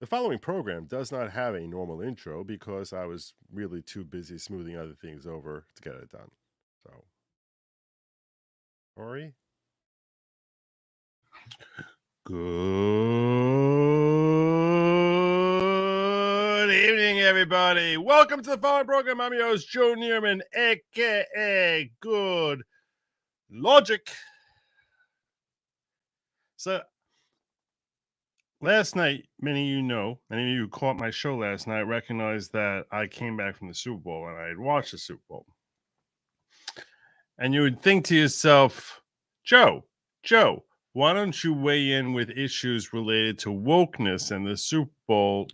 The following program does not have a normal intro because I was really too busy smoothing other things over to get it done. So, Ori? Good evening, everybody. Welcome to the following program. I'm your host, Joe Neerman, a.k.a. Good Logic. So, last night, many of you who caught my show last night recognized that I came back from the Super Bowl and I had watched the Super Bowl. And you would think to yourself, Joe, why don't you weigh in with issues related to wokeness and the Super Bowl,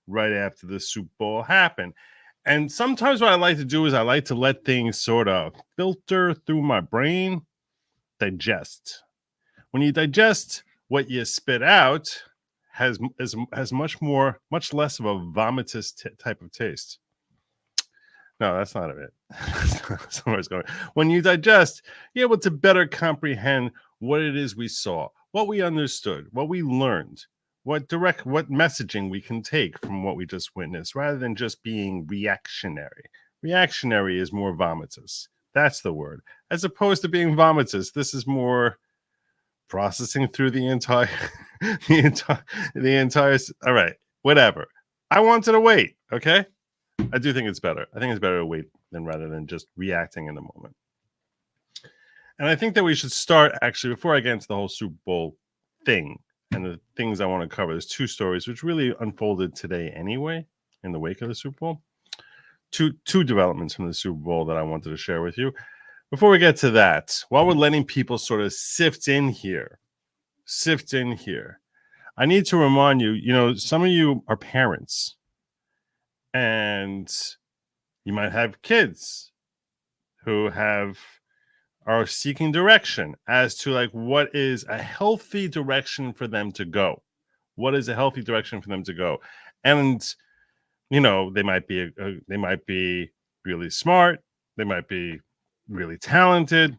right after the Super Bowl happened? And sometimes what I like to do is I like to let things sort of filter through my brain, digest. When you digest, what you spit out has much less of a vomitous type of taste. No, that's not it. Somewhere it's going. When you digest, you're able to better comprehend what it is we saw, what we understood, what we learned, what messaging we can take from what we just witnessed, rather than just being reactionary. Reactionary is more vomitous. That's the word. As opposed to being vomitous, this is more processing through the entire, the entire. All right, whatever. I wanted to wait. Okay. I do think it's better. I think it's better to wait rather than just reacting in the moment. And I think that we should start actually before I get into the whole Super Bowl thing and the things I want to cover. There's two stories which really unfolded today anyway in the wake of the Super Bowl. Two developments from the Super Bowl that I wanted to share with you. Before we get to that, while we're letting people sort of sift in here, I need to remind you, some of you are parents. And you might have kids who are seeking direction as to like what is a healthy direction for them to go. What is a healthy direction for them to go? And they might be really smart, they might be really talented,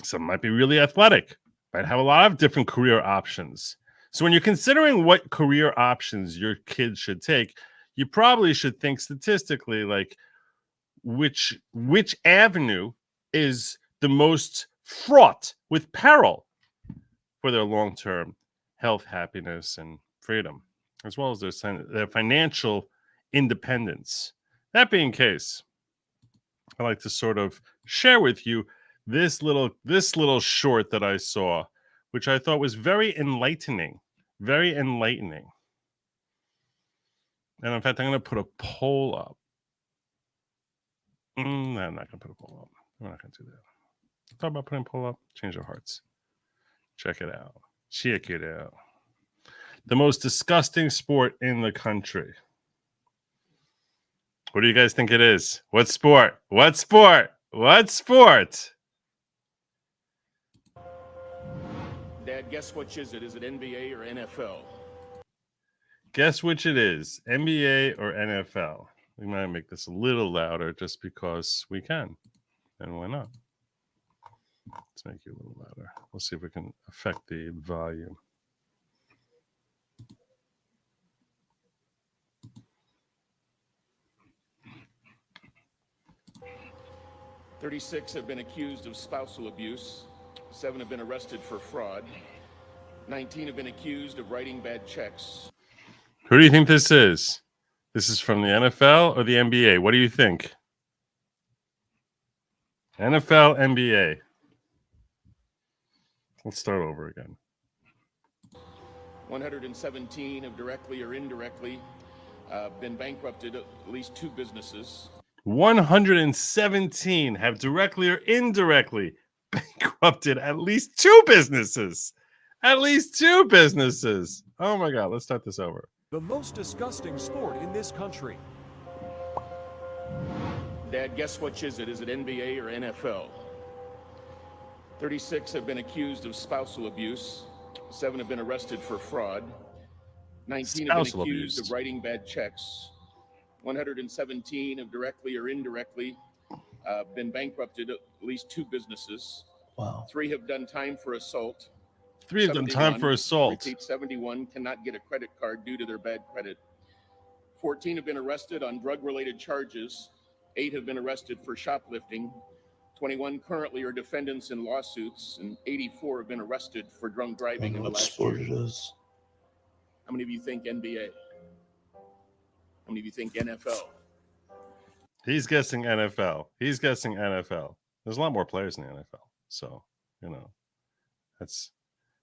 some might be really athletic, might have a lot of different career options. So when you're considering what career options your kids should take, you probably should think statistically like which avenue is the most fraught with peril for their long-term health, happiness, and freedom, as well as their financial independence. That being the case, I'd like to sort of share with you this little short that I saw, which I thought was very enlightening. Very enlightening. And in fact, I'm going to put a poll up. No, I'm not going to put a poll up. I'm not going to do that. Thought about putting a poll up. Change your hearts. Check it out. Check it out. The most disgusting sport in the country. What do you guys think it is? What sport? What sport? What sport? Dad, guess which is it? Is it NBA or NFL? Guess which it is, NBA or NFL? We might make this a little louder just because we can. And why not? Let's make you a little louder. We'll see if we can affect the volume. "36 have been accused of spousal abuse. 7 have been arrested for fraud. 19 have been accused of writing bad checks." Who do you think this is? This is from the NFL or the NBA? What do you think? NFL, NBA. Let's start over again. 117 have directly or indirectly been bankrupted at least 2 businesses. 117 have directly or indirectly bankrupted at least 2 businesses. At least 2 businesses. Oh my God, let's start this over. The most disgusting sport in this country. Dad, guess which is it? Is it NBA or NFL? 36 have been accused of spousal abuse. 7 have been arrested for fraud. 19 have been accused of writing bad checks. 117 have directly or indirectly been bankrupted at least 2 businesses. Wow. 3 have done time for assault. Three of them time for assault. Repeat, 71 cannot get a credit card due to their bad credit. 14 have been arrested on drug-related charges. 8 have been arrested for shoplifting. 21 currently are defendants in lawsuits, and 84 have been arrested for drunk driving in the last year. How many of you think NBA? How many of you think NFL? He's guessing NFL. He's guessing NFL. There's a lot more players in the NFL. So, you know, that's...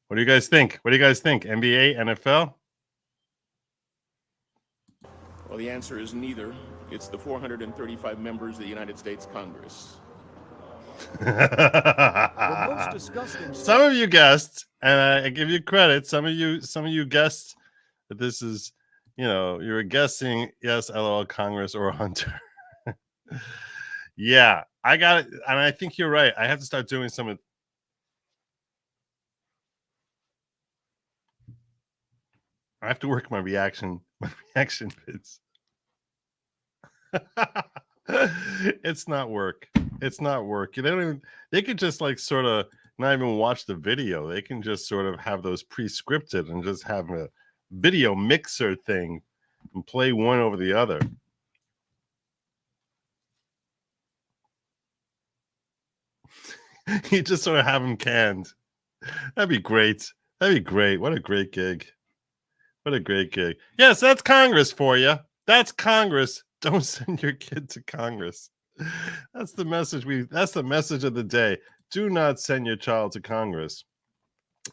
What do you guys think? What do you guys think? NBA, NFL? Well, the answer is neither. It's the 435 members of the United States Congress. The most disgusting... Some of you guessed, and I give you credit. Some of you guessed that this is, you know, you were guessing, yes, LOL Congress or Hunter. Yeah, I got it, and I think you're right. I have to start doing some of... I have to work my reaction bits. It's not work. It's not work. They don't even, they could just like sort of not even watch the video. They can just sort of have those pre-scripted and just have a video mixer thing and play one over the other. You just sort of have them canned. That'd be great. That'd be great. What a great gig. What a great gig. Yes, that's Congress for you. That's Congress. Don't send your kid to Congress. That's the message that's the message of the day. Do not send your child to Congress.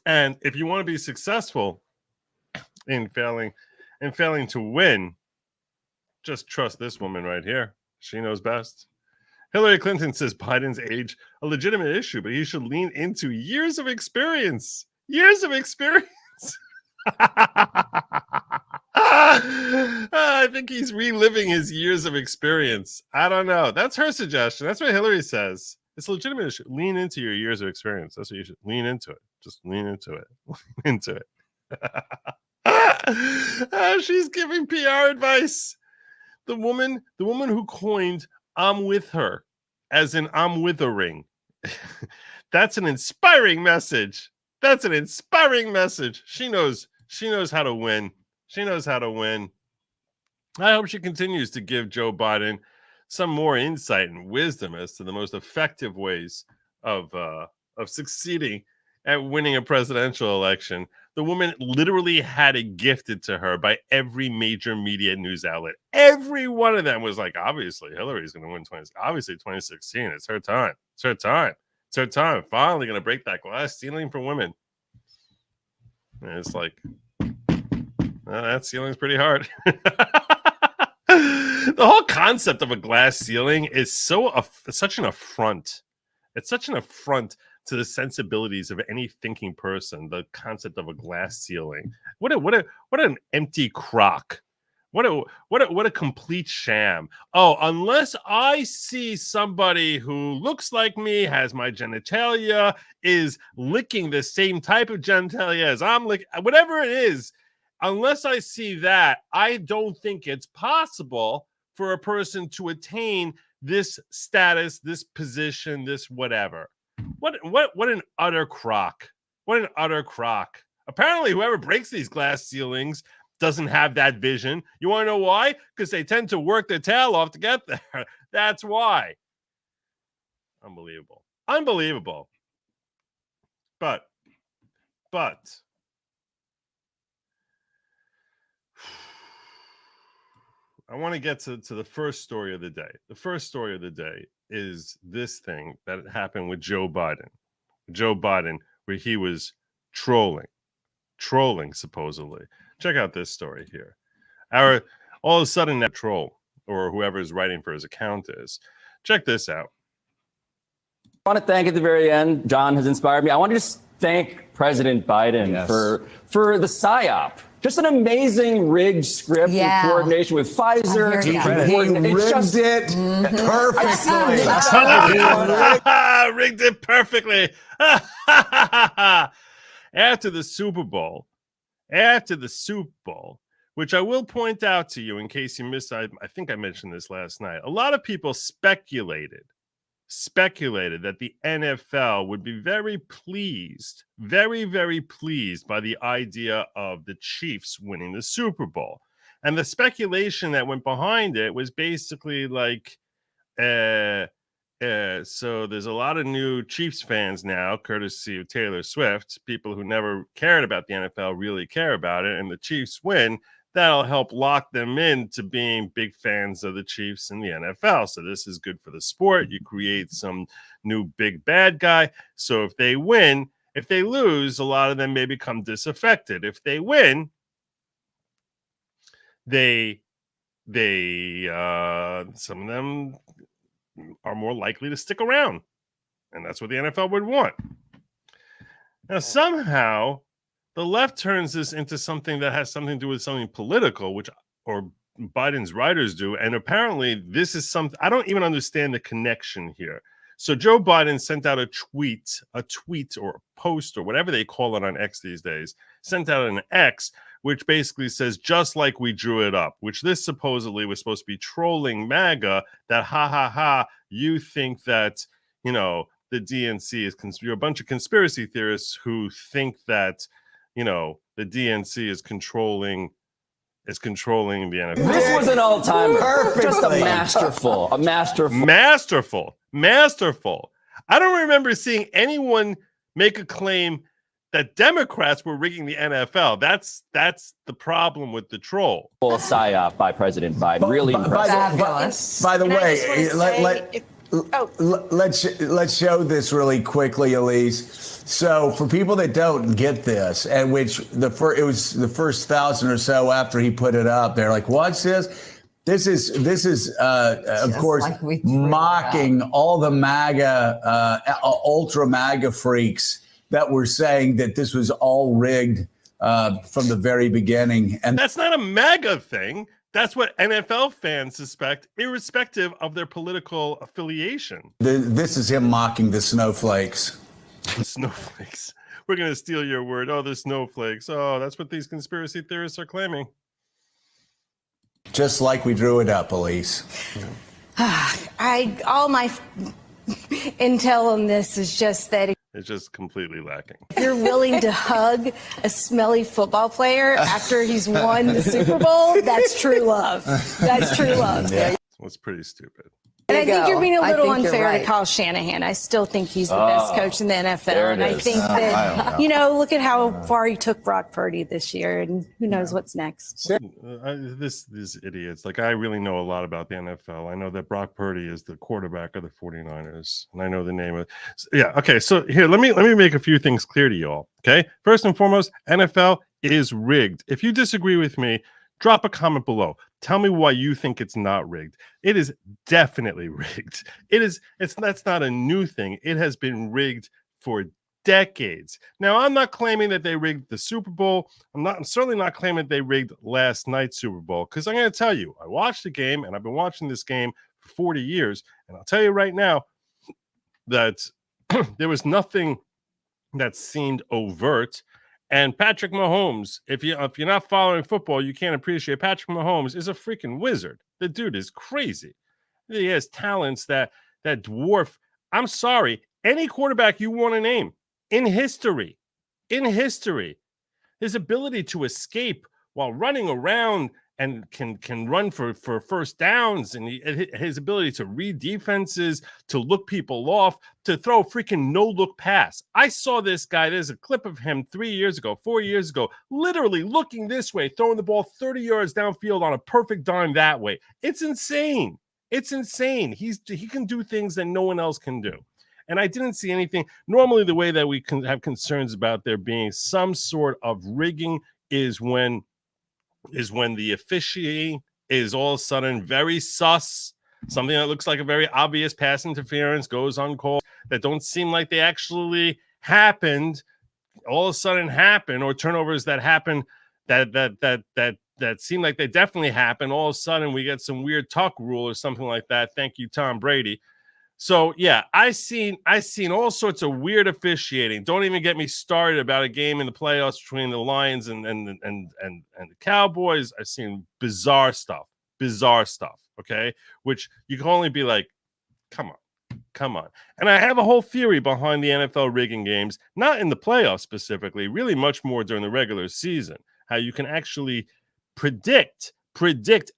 And if you want to be successful in failing to win, just trust this woman right here. She knows best. Hillary Clinton says Biden's age a legitimate issue, but he should lean into years of experience. Years of experience. I think he's reliving his years of experience. I don't know. That's her suggestion. That's what Hillary says. It's a legitimate issue. Lean into your years of experience. That's what you should lean into it. Just lean into it. Lean into it. She's giving PR advice. The woman who coined "I'm with her," as in I'm withering. That's an inspiring message. That's an inspiring message. She knows how to win. She knows how to win. I hope she continues to give Joe Biden some more insight and wisdom as to the most effective ways of succeeding at winning a presidential election. The woman literally had it gifted to her by every major media news outlet. Every one of them was like, obviously, Hillary's going to win 2016. It's her time. It's her time. It's her time. Finally going to break that glass ceiling for women. And it's like, that ceiling's pretty hard. The whole concept of a glass ceiling is such an affront. It's such an affront to the sensibilities of any thinking person. The concept of a glass ceiling. What an empty crock. What a complete sham. Oh, unless I see somebody who looks like me, has my genitalia, is licking the same type of genitalia as I'm licking, whatever it is, unless I see that, I don't think it's possible for a person to attain this status, this position, this whatever. What an utter crock. What an utter crock. Apparently, whoever breaks these glass ceilings doesn't have that vision. You want to know why? Because they tend to work their tail off to get there. That's why. Unbelievable. Unbelievable. But I want to get to the first story of the day. The first story of the day is this thing that happened with Joe Biden. Joe Biden, where he was trolling supposedly. Check out this story here. All of a sudden that troll, or whoever is writing for his account is. Check this out. I want to thank at the very end, John has inspired me. I want to just thank President Biden for the PSYOP. Just an amazing rigged script in coordination with Pfizer. He rigged it perfectly. Rigged it perfectly. After the Super Bowl, which I will point out to you in case you missed, I think I mentioned this last night. A lot of people speculated speculated that the NFL would be very pleased, very, very pleased by the idea of the Chiefs winning the Super Bowl. And the speculation that went behind it was basically like, so there's a lot of new Chiefs fans now, courtesy of Taylor Swift. People who never cared about the NFL really care about it, and the Chiefs win. That'll help lock them into being big fans of the Chiefs and the NFL. So this is good for the sport. You create some new big bad guy. So if they win, if they lose, a lot of them may become disaffected. If they win, some of them are more likely to stick around. And that's what the NFL would want. Now, somehow, the left turns this into something that has something to do with something political, or Biden's writers do. And apparently this is something, I don't even understand the connection here. So Joe Biden sent out a tweet or a post or whatever they call it on X these days, sent out an X, which basically says, just like we drew it up, which this supposedly was supposed to be trolling MAGA, that ha ha ha, you think that, you know, the DNC is, you're a bunch of conspiracy theorists who think that, you know, the DNC is controlling the NFL. This was an all-timer. Perfectly. Just a masterful. Masterful. I don't remember seeing anyone make a claim that Democrats were rigging the NFL. That's the problem with the troll. Full psyop by President Biden. Really impressive. By the way, let's show this really quickly, Elise. So for people that don't get this, and which it was the first 1,000 or so after he put it up, they're like, "What's this?" This is of course like mocking all the MAGA, ultra MAGA freaks that were saying that this was all rigged from the very beginning. And that's not a MAGA thing. That's what NFL fans suspect, irrespective of their political affiliation. This is him mocking the snowflakes. The snowflakes. We're going to steal your word. Oh, the snowflakes. Oh, that's what these conspiracy theorists are claiming. Just like we drew it up, Elise. All my intel on this is just that it's just completely lacking. If you're willing to hug a smelly football player after he's won the Super Bowl, that's true love. That's true love. Yeah. It's pretty stupid. And I think you're being a little unfair to Kyle Shanahan. I still think he's the best coach in the NFL. And I think that, look at how far he took Brock Purdy this year, and who knows what's next. These idiots. Like, I really know a lot about the NFL. I know that Brock Purdy is the quarterback of the 49ers, and I know the name of it. Yeah, okay, so here, let me make a few things clear to you all, okay? First and foremost, NFL is rigged. If you disagree with me, drop a comment below. Tell me why you think it's not rigged. It is definitely rigged. That's not a new thing. It has been rigged for decades. Now, I'm not claiming that they rigged the Super Bowl. I'm certainly not claiming that they rigged last night's Super Bowl, because I'm going to tell you, I watched the game, and I've been watching this game for 40 years, and I'll tell you right now that there was nothing that seemed overt. And Patrick Mahomes, if you're not following football, you can't appreciate Patrick Mahomes is a freaking wizard. The dude is crazy. He has talents that dwarf. I'm sorry, any quarterback you want to name in history, his ability to escape while running around and can run for first downs, and his ability to read defenses, to look people off, to throw a freaking no-look pass. I saw this guy, there's a clip of him 4 years ago, literally looking this way, throwing the ball 30 yards downfield on a perfect dime that way. It's insane. He can do things that no one else can do. And I didn't see anything. Normally, the way that we can have concerns about there being some sort of rigging is when the officiating is all of a sudden very sus, something that looks like a very obvious pass interference goes uncalled, that don't seem like they actually happened, all of a sudden happen, or turnovers that happen that seem like they definitely happen. All of a sudden we get some weird tuck rule or something like that. Thank you, Tom Brady. So yeah, I seen all sorts of weird officiating. Don't even get me started about a game in the playoffs between the Lions and the Cowboys. I've seen bizarre stuff. Okay, which you can only be like, come on, Come on. And I have a whole theory behind the NFL rigging games, not in the playoffs specifically, really much more during the regular season, how you can actually predict,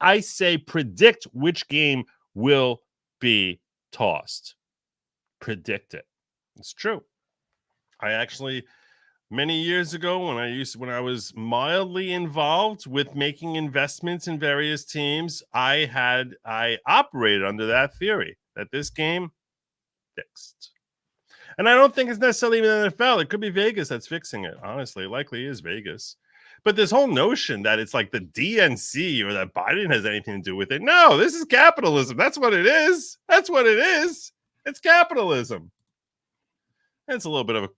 I say predict which game will be tossed. Predict it. It's true. I actually, many years ago, when I was mildly involved with making investments in various teams, I operated under that theory that this game fixed. And I don't think it's necessarily even the NFL. It could be Vegas that's fixing it. Honestly, it likely is Vegas. But this whole notion that it's like the DNC or that Biden has anything to do with it. No, this is capitalism. That's what it is. That's what it is. It's capitalism. It's a little bit of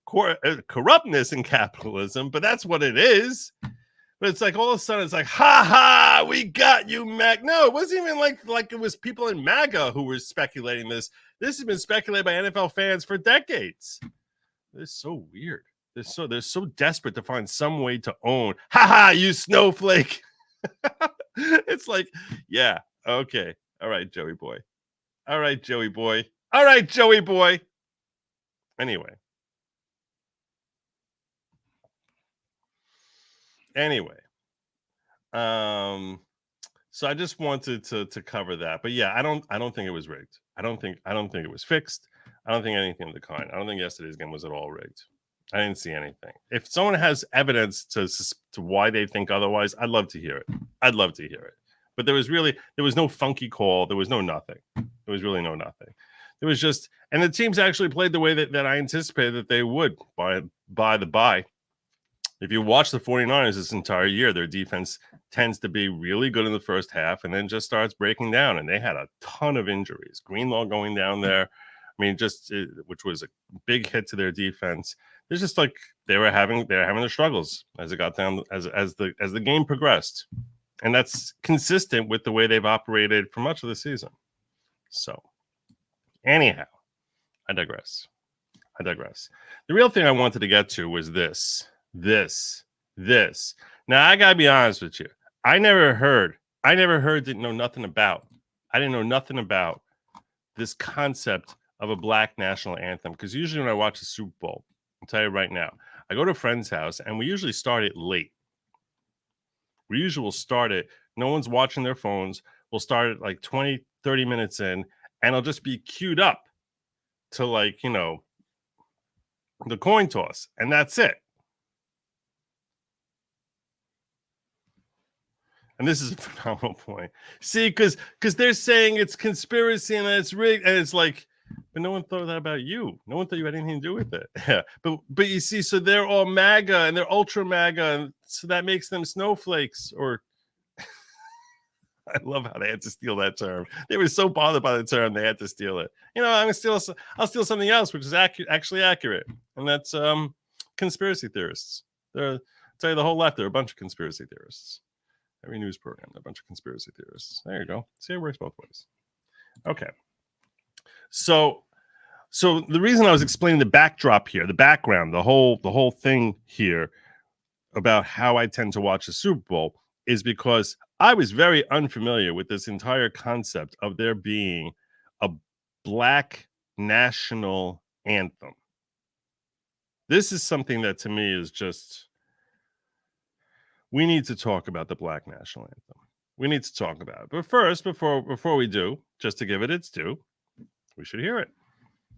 a corruptness in capitalism, but that's what it is. But it's like all of a sudden it's like, ha ha, we got you, Mac. No, it wasn't even like it was people in MAGA who were speculating this. This has been speculated by NFL fans for decades. It's so weird. They're so desperate to find some way to own. Ha ha, you snowflake. It's like, yeah, okay. All right, Joey boy. All right, Joey boy. All right, Joey boy. Anyway, so I just wanted to cover that. But yeah, I don't think it was rigged. I don't think it was fixed. I don't think anything of the kind. I don't think yesterday's game was at all rigged. I didn't see anything. If someone has evidence to why they think otherwise, I'd love to hear it. I'd love to hear it. But there was no funky call. There was no nothing. There was really no nothing. It was just, and the teams actually played the way that I anticipated that they would by the bye. If you watch the 49ers this entire year, their defense tends to be really good in the first half and then just starts breaking down. And they had a ton of injuries. Greenlaw going down there, I mean, which was a big hit to their defense. It's just like they were having their struggles as it got down as the game progressed, and that's consistent with the way they've operated for much of the season. So. Anyhow, I digress. The real thing I wanted to get to was this. Now, I got to be honest with you. I didn't know nothing about this concept of a black national anthem. Because usually when I watch the Super Bowl, I'll tell you right now, I go to a friend's house and we usually start it late. We usually will start it. No one's watching their phones. We'll start it like 20, 30 minutes in. And it'll just be queued up to the coin toss. And that's it. And this is a phenomenal point. See, because they're saying it's conspiracy and that it's rigged. And it's like, but no one thought that about you. No one thought you had anything to do with it. Yeah. But you see, so they're all MAGA and they're ultra MAGA. And so that makes them snowflakes or I love how they had to steal that term. They were so bothered by the term they had to steal it. I'll steal something else which is actually accurate, and that's conspiracy theorists. I'll tell you the whole left. They're a bunch of conspiracy theorists. Every news program, they're a bunch of conspiracy theorists. There you go. See, it works both ways. Okay. So the reason I was explaining the backdrop here, the background, the whole thing here about how I tend to watch the Super Bowl is because I was very unfamiliar with this entire concept of there being a black national anthem. This is something that to me is just, we need to talk about the black national anthem. We need to talk about it. But first, before we do, just to give it its due, we should hear it.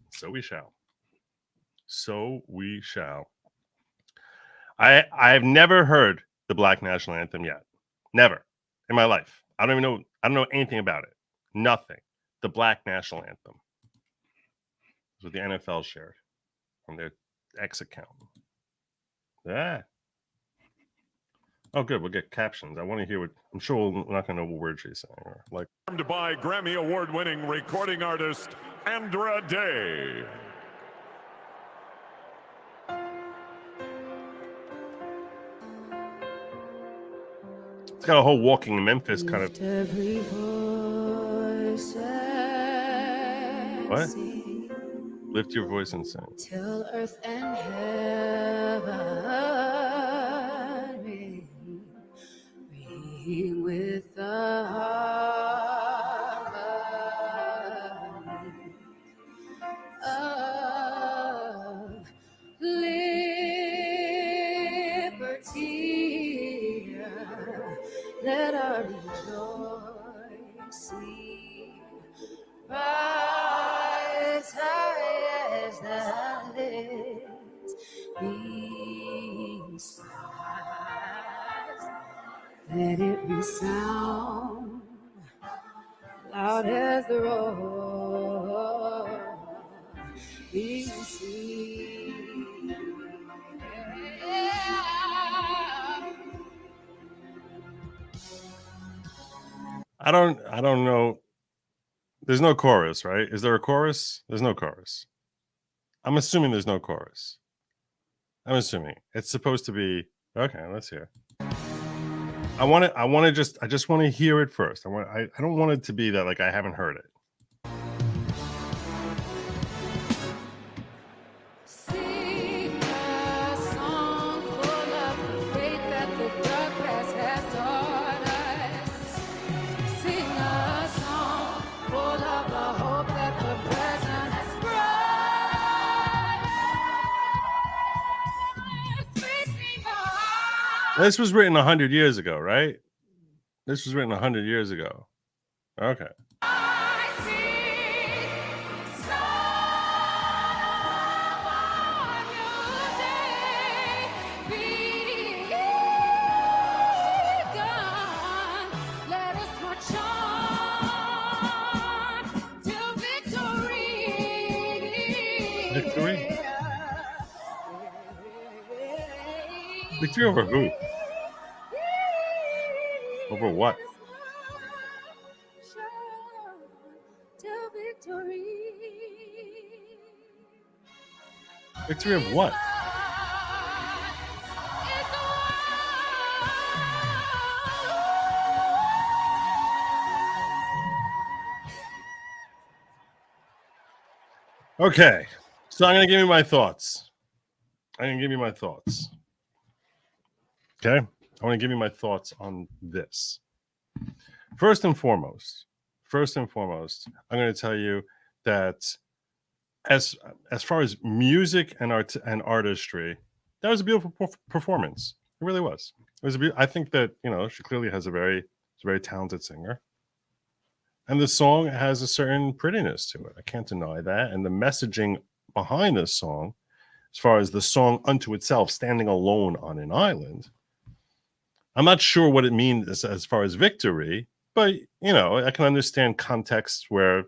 So we shall. I have never heard the black national anthem yet. Never in my life. I don't know anything about it. Nothing. The black national anthem. That's what the NFL shared on their X account. Yeah. Oh, good. We'll get captions. I want to hear what. I'm sure we're not going to know what word she's saying. Or like. By Grammy Award-winning recording artist Andra Day. It's got a whole walking in Memphis kind of. What? Lift your voice and sing. Till earth and heaven ring with the harmony let our rejoicing rise high as the heavens besides. Let it resound loud as the roar. Be seen. I don't know. There's no chorus, right? Is there a chorus? There's no chorus. I'm assuming there's no chorus. I'm assuming it's supposed to be okay. Let's hear. I just want to hear it first. I don't want it to be that like I haven't heard it. Sing a song full of the faith that the dark past has taught us. Sing a song full of the hope that the present has brought. This was written 100 years ago, right? This was written 100 years ago. Okay. I sing a song on your day begun. Let us march on to victory. Victory? Victory over who? Over what? To victory. Victory of what? Okay. So I'm going to give you my thoughts. Okay? I want to give you my thoughts on this. First and foremost, I'm going to tell you that as far as music and art and artistry, that was a beautiful performance. It really was. It was I think that, she clearly has a very talented singer. And the song has a certain prettiness to it. I can't deny that. And the messaging behind this song, as far as the song unto itself, standing alone on an island, I'm not sure what it means as far as victory, but, I can understand contexts where,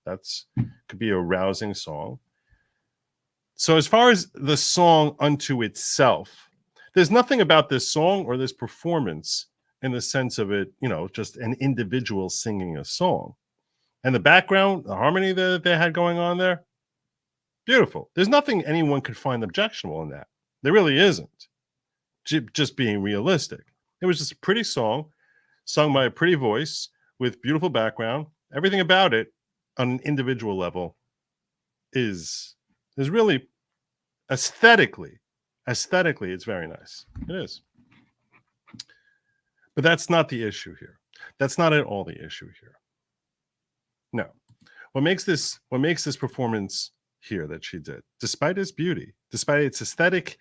that's could be a rousing song. So as far as the song unto itself, there's nothing about this song or this performance in the sense of it, just an individual singing a song. And the background, the harmony that they had going on there, beautiful. There's nothing anyone could find objectionable in that. There really isn't. Just being realistic. It was just a pretty song, sung by a pretty voice with beautiful background. Everything about it on an individual level is really aesthetically, it's very nice. It is. But that's not the issue here. That's not at all the issue here. No. What makes this performance here that she did, despite its beauty, despite its aesthetic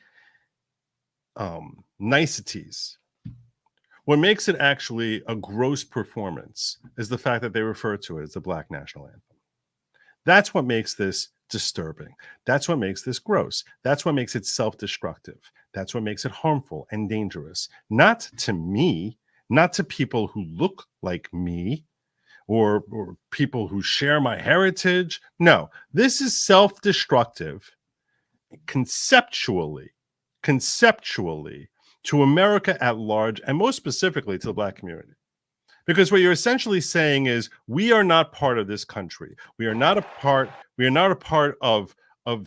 niceties, what makes it actually a gross performance is the fact that they refer to it as the Black National Anthem. That's what makes this disturbing. That's what makes this gross. That's what makes it self-destructive. That's what makes it harmful and dangerous. Not to me, not to people who look like me or people who share my heritage. No, this is self-destructive conceptually to America at large, and most specifically to the Black community. Because what you're essentially saying is we are not part of this country. We are not a part of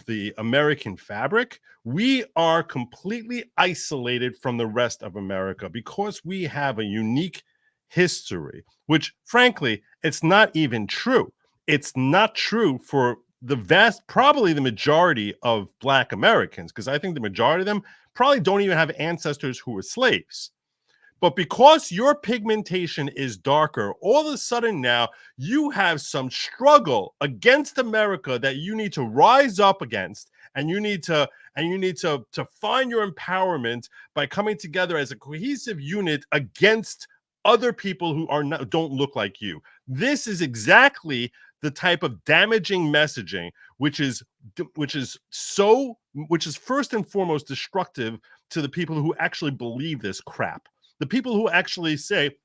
the American fabric. We are completely isolated from the rest of America because we have a unique history, which frankly, it's not even true. It's not true for probably the majority of Black Americans, because I think the majority of them probably don't even have ancestors who were slaves. But because your pigmentation is darker, all of a sudden now you have some struggle against America that you need to rise up against and you need to find your empowerment by coming together as a cohesive unit against other people who don't look like you. This is exactly the type of damaging messaging which is first and foremost destructive to the people who actually believe this crap. The people who actually say,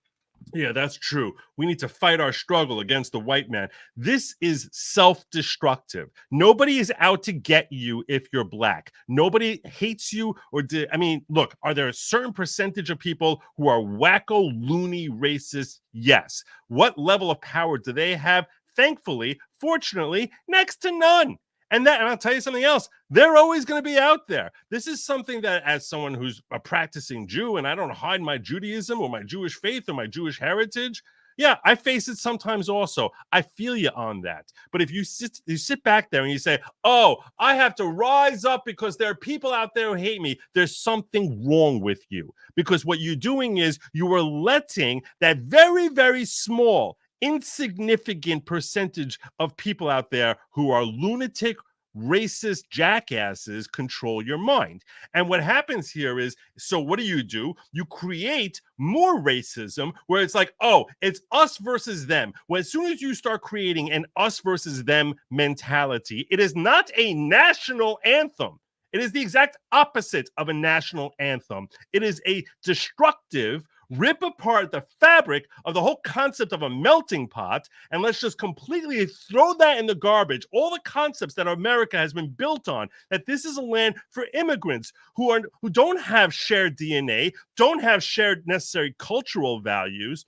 yeah, that's true, we need to fight our struggle against the white man. This is self-destructive. Nobody is out to get you if you're black. Nobody hates you look, are there a certain percentage of people who are wacko, loony, racist? Yes. What level of power do they have? Thankfully, fortunately, next to none. And I'll tell you something else. They're always going to be out there. This is something that, as someone who's a practicing Jew, and I don't hide my Judaism or my Jewish faith or my Jewish heritage, yeah, I face it sometimes also. I feel you on that. But if you sit back there and you say, oh, I have to rise up because there are people out there who hate me, there's something wrong with you. Because what you're doing is you are letting that very, very small, insignificant percentage of people out there who are lunatic, racist jackasses control your mind. And what happens here is, so what do? You create more racism where it's like, oh, it's us versus them. Well, as soon as you start creating an us versus them mentality, it is not a national anthem. It is the exact opposite of a national anthem. It is a destructive, rip apart the fabric of the whole concept of a melting pot, and let's just completely throw that in the garbage. All the concepts that America has been built on, that this is a land for immigrants who don't have shared DNA, don't have shared necessary cultural values,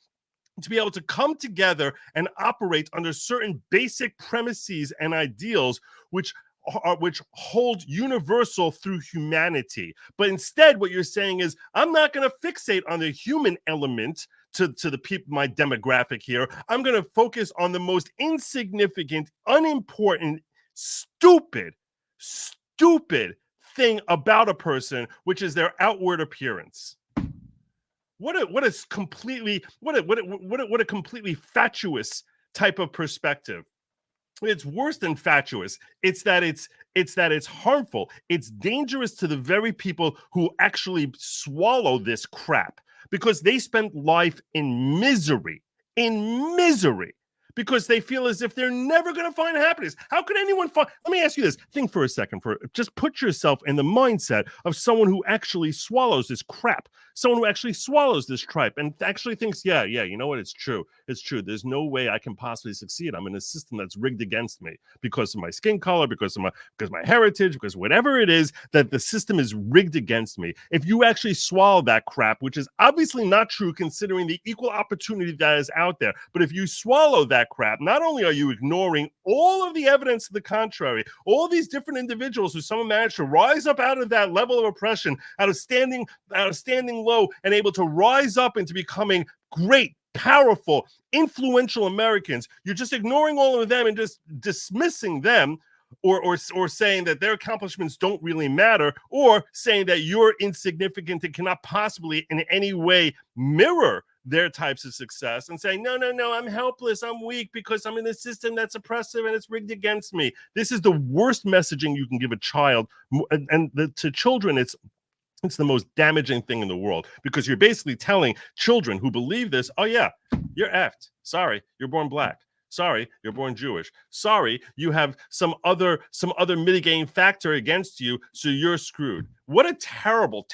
to be able to come together and operate under certain basic premises and ideals which hold universal through humanity. But instead, what you're saying is, I'm not going to fixate on the human element to the people, my demographic here. I'm going to focus on the most insignificant, unimportant, stupid thing about a person, which is their outward appearance. What a completely fatuous type of perspective. It's worse than fatuous. It's that it's harmful. It's dangerous to the very people who actually swallow this crap, because they spend life in misery, because they feel as if they're never going to find happiness. How could anyone find? Let me ask you this. Think for a second. Just put yourself in the mindset of someone who actually swallows this crap, someone who actually swallows this tripe and actually thinks, yeah, you know what? It's true. There's no way I can possibly succeed. I'm in a system that's rigged against me because of my skin color, because my heritage, because whatever it is, that the system is rigged against me. If you actually swallow that crap, which is obviously not true considering the equal opportunity that is out there, but if you swallow that crap, not only are you ignoring all of the evidence to the contrary, all these different individuals who someone managed to rise up out of that level of oppression, out of standing low and able to rise up into becoming great, powerful, influential Americans, you're just ignoring all of them and just dismissing them, or saying that their accomplishments don't really matter, or saying that you're insignificant and cannot possibly in any way mirror their types of success, and saying, no, I'm helpless, I'm weak because I'm in a system that's oppressive and it's rigged against me. This is the worst messaging you can give a child, and to children, it's the most damaging thing in the world, because you're basically telling children who believe this, oh yeah, you're effed. Sorry, you're born black. Sorry, you're born Jewish. Sorry, you have some other mitigating factor against you, so you're screwed. What a terrible,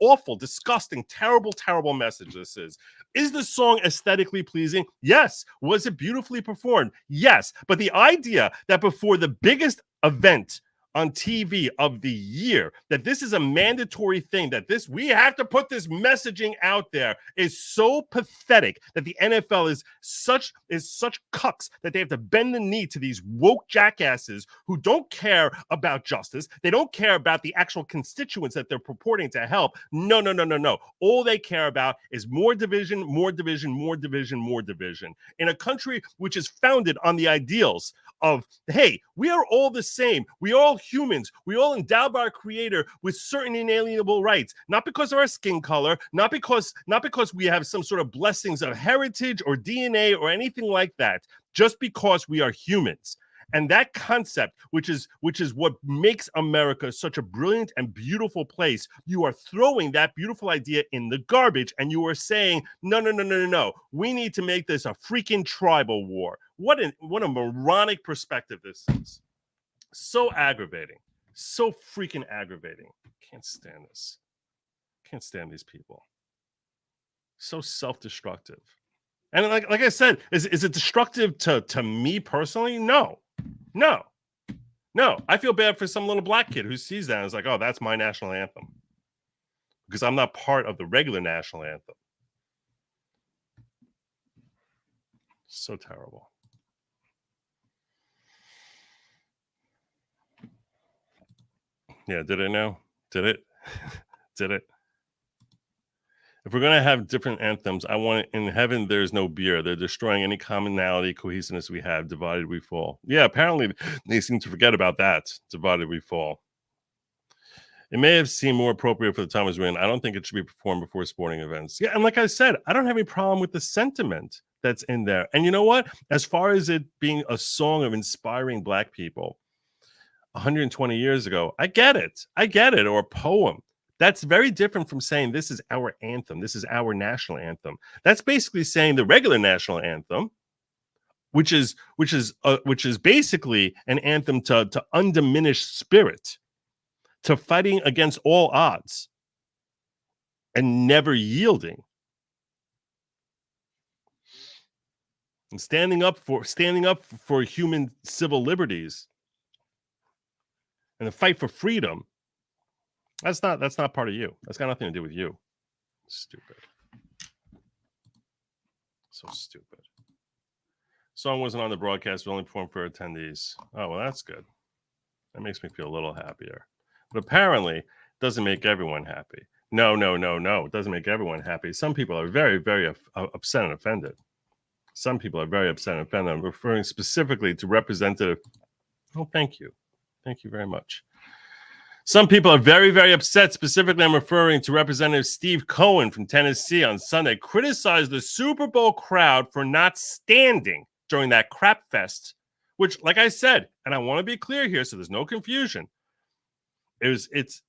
awful, disgusting, terrible message this is. Is the song aesthetically pleasing? Yes. Was it beautifully performed? Yes. But the idea that before the biggest event on TV of the year, that this is a mandatory thing, that we have to put this messaging out there, is so pathetic, that the NFL is such cucks that they have to bend the knee to these woke jackasses who don't care about justice. They don't care about the actual constituents that they're purporting to help. No. All they care about is more division. In a country which is founded on the ideals of, hey, we are all the same. We are all humans. We all endowed by our creator with certain inalienable rights, not because of our skin color, not because we have some sort of blessings of heritage or DNA or anything like that, just because we are humans. And that concept, which is what makes America such a brilliant and beautiful place, you are throwing that beautiful idea in the garbage, and you are saying, no. We need to make this a freaking tribal war. What a moronic perspective this is. So aggravating. So freaking aggravating. Can't stand this. Can't stand these people. So self-destructive. And like I said, is it destructive to me personally? No. I feel bad for some little black kid who sees that and is like, oh, that's my national anthem. Because I'm not part of the regular national anthem. So terrible. Yeah, did it now? Did it? Did it? If we're going to have different anthems, I want in heaven there's no beer. They're destroying any commonality, cohesiveness we have. Divided we fall. Yeah, apparently they seem to forget about that. Divided we fall. It may have seemed more appropriate for the time it was written. I don't think it should be performed before sporting events. Yeah, and like I said, I don't have any problem with the sentiment that's in there. And you know what? As far as it being a song of inspiring black people 120 years ago, I get it, or a poem. That's very different from saying this is our anthem. This is our national anthem. That's basically saying the regular national anthem, which is basically an anthem to undiminished spirit, to fighting against all odds and never yielding, and standing up for human civil liberties and the fight for freedom. That's not part of you. That's got nothing to do with you. Stupid. So stupid. Song wasn't on the broadcast. We only performed for attendees. Oh, well, that's good. That makes me feel a little happier. But apparently, it doesn't make everyone happy. No. It doesn't make everyone happy. Some people are very, very upset and offended. Some people are very upset and offended. I'm referring specifically to Representative. Oh, thank you. Thank you very much. Some people are very, very upset. Specifically, I'm referring to Representative Steve Cohen from Tennessee on Sunday, criticized the Super Bowl crowd for not standing during that crap fest, which, like I said, and I want to be clear here so there's no confusion, it's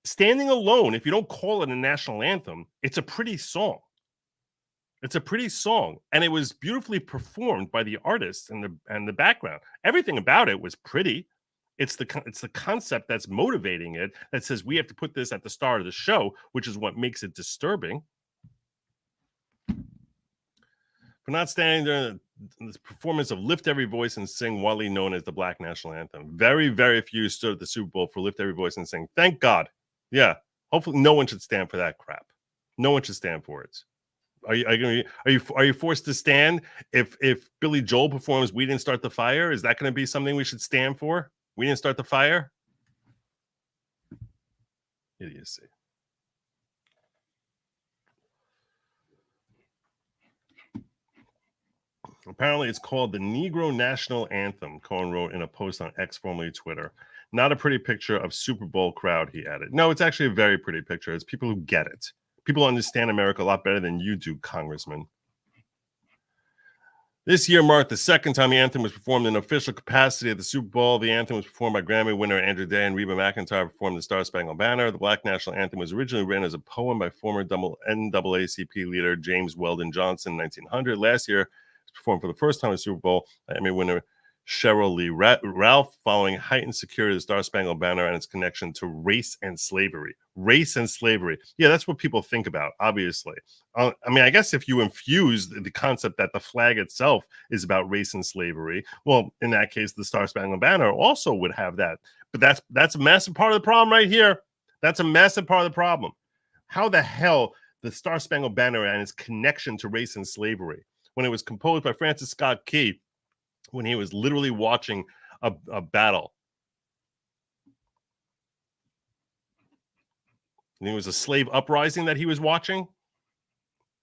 standing alone. If you don't call it a national anthem, it's a pretty song. It's a pretty song, and it was beautifully performed by the artists and the background. Everything about it was pretty. It's the concept that's motivating it, that says we have to put this at the start of the show, which is what makes it disturbing. For not standing during the performance of Lift Every Voice and Sing, widely known as the Black National Anthem. Very, very few stood at the Super Bowl for Lift Every Voice and Sing. Thank God. Yeah. Hopefully no one should stand for that crap. No one should stand for it. Are you forced to stand if Billy Joel performs We Didn't Start the Fire? Is that going to be something we should stand for? We didn't start the fire? Idiocy. Apparently, it's called the Negro National Anthem, Cohen wrote in a post on X, formerly Twitter. Not a pretty picture of Super Bowl crowd, he added. No, it's actually a very pretty picture. It's people who get it. People understand America a lot better than you do, Congressman. This year marked the second time the anthem was performed in official capacity at the Super Bowl. The anthem was performed by Grammy winner Andrew Day, and Reba McEntire performed the Star Spangled Banner. The Black National Anthem was originally written as a poem by former NAACP leader James Weldon Johnson in 1900. Last year, it was performed for the first time at the Super Bowl by Emmy winner Cheryl Lee Ralph, following heightened security of the Star Spangled Banner and its connection to race and slavery. Race and slavery. Yeah, that's what people think about, obviously. I mean, I guess if you infuse the concept that the flag itself is about race and slavery, well, in that case, the Star Spangled Banner also would have that. But that's a massive part of the problem right here. That's a massive part of the problem. How the hell the Star Spangled Banner and its connection to race and slavery, when it was composed by Francis Scott Key, when he was literally watching a battle. And it was a slave uprising that he was watching.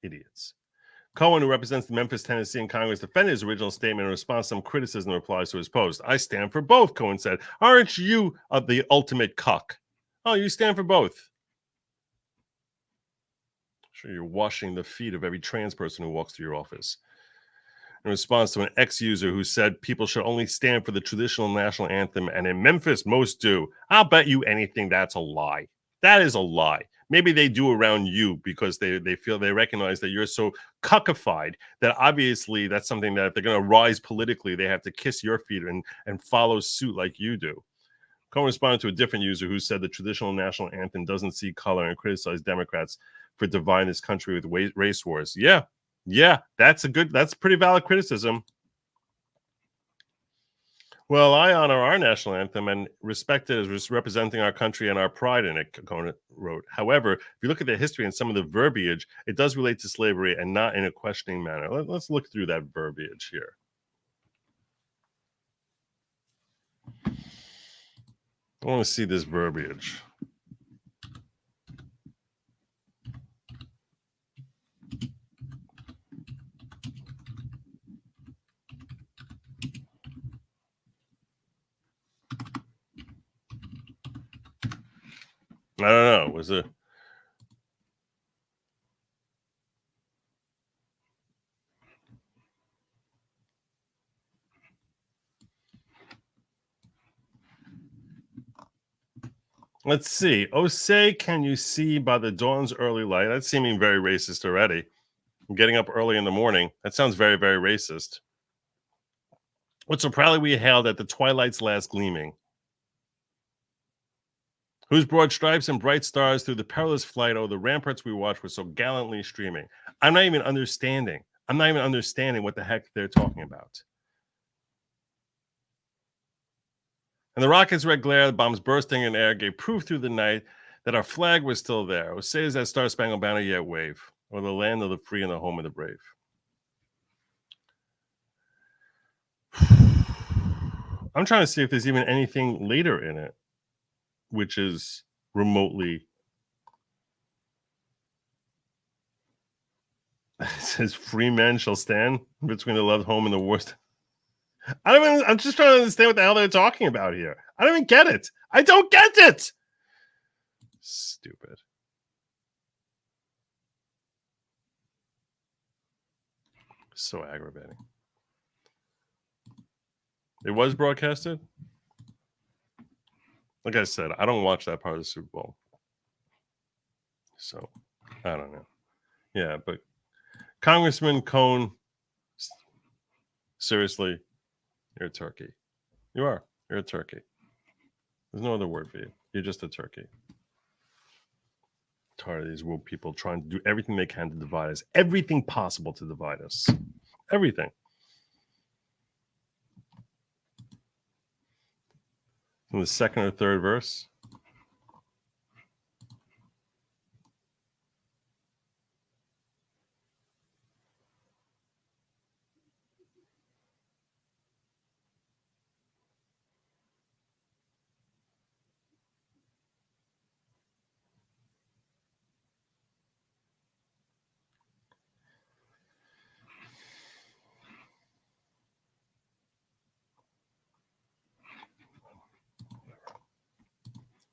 Idiots. Cohen, who represents the Memphis, Tennessee in Congress, defended his original statement in response to some criticism and replies to his post. I stand for both, Cohen said. Aren't you the ultimate cuck? Oh, you stand for both. I'm sure you're washing the feet of every trans person who walks through your office. in response to an ex-user who said people should only stand for the traditional national anthem, and in Memphis, most do. I'll bet you anything that's a lie. That is a lie. Maybe they do around you because they recognize that you're so cuckified that obviously that's something that if they're going to rise politically, they have to kiss your feet and follow suit like you do. Cohen responded to a different user who said the traditional national anthem doesn't see color and criticized Democrats for dividing this country with race wars. Yeah, that's pretty valid criticism. Well, I honor our national anthem and respect it as representing our country and our pride in it, Cohen wrote. However, if you look at the history and some of the verbiage, it does relate to slavery and not in a questioning manner. Let's look through that verbiage here. I want to see this verbiage. I don't know. Was it? Let's see. Oh, say, can you see by the dawn's early light? That's seeming very racist already. I'm getting up early in the morning. That sounds very, very racist. What so proudly we hailed at the twilight's last gleaming, whose broad stripes and bright stars through the perilous flight, oh, the ramparts we watched were so gallantly streaming. I'm not even understanding what the heck they're talking about. And the rocket's red glare, the bombs bursting in air, gave proof through the night that our flag was still there. Oh, say, is that star-spangled banner yet wave, or the land of the free and the home of the brave. I'm trying to see if there's even anything later in it which is remotely. It says free men shall stand between the loved home and the worst. I'm just trying to understand what the hell they're talking about here. I don't even get it. I don't get it. Stupid. So aggravating. It was broadcasted. Like I said, I don't watch that part of the Super Bowl. So, I don't know. Yeah, but Congressman Cohn, seriously, you're a turkey. You are. You're a turkey. There's no other word for you. You're just a turkey. Tired of these woke people trying to do everything they can to divide us. Everything possible to divide us. Everything. In the second or third verse.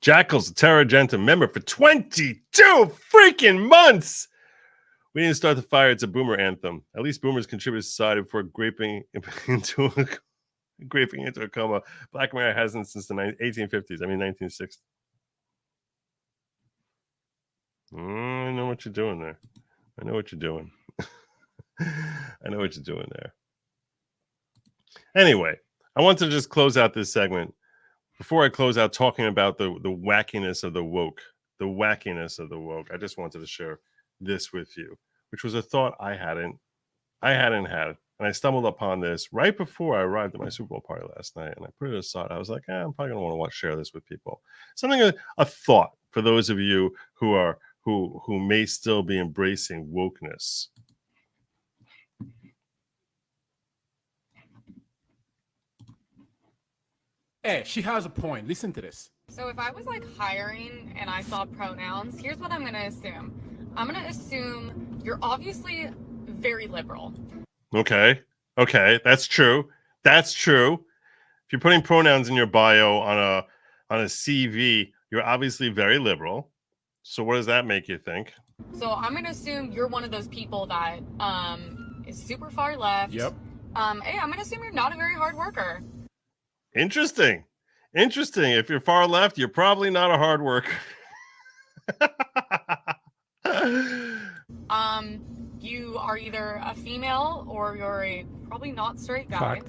Jackal's a Terra Genta member for 22 freaking months. We need to start the fire. It's a boomer anthem. At least boomers contributed to society before graping into a coma. Black America hasn't since the 1850s. I mean, 1960s. I know what you're doing there. I know what you're doing. I know what you're doing there. Anyway, I want to just close out this segment. Before I close out talking about the wackiness of the woke, I just wanted to share this with you, which was a thought I hadn't had. And I stumbled upon this right before I arrived at my Super Bowl party last night. And I put it aside. I was like, I'm probably going to want to share this with people. Something, a thought for those of you who may still be embracing wokeness. Hey, she has a point. Listen to this. So if I was like hiring and I saw pronouns, here's what I'm going to assume. I'm going to assume you're obviously very liberal. Okay. That's true. If you're putting pronouns in your bio on a CV, you're obviously very liberal. So what does that make you think? So I'm going to assume you're one of those people that is super far left. Yep. Hey, I'm gonna assume you're not a very hard worker. Interesting. If you're far left, you're probably not a hard worker. You are either a female or you're a probably not straight guy.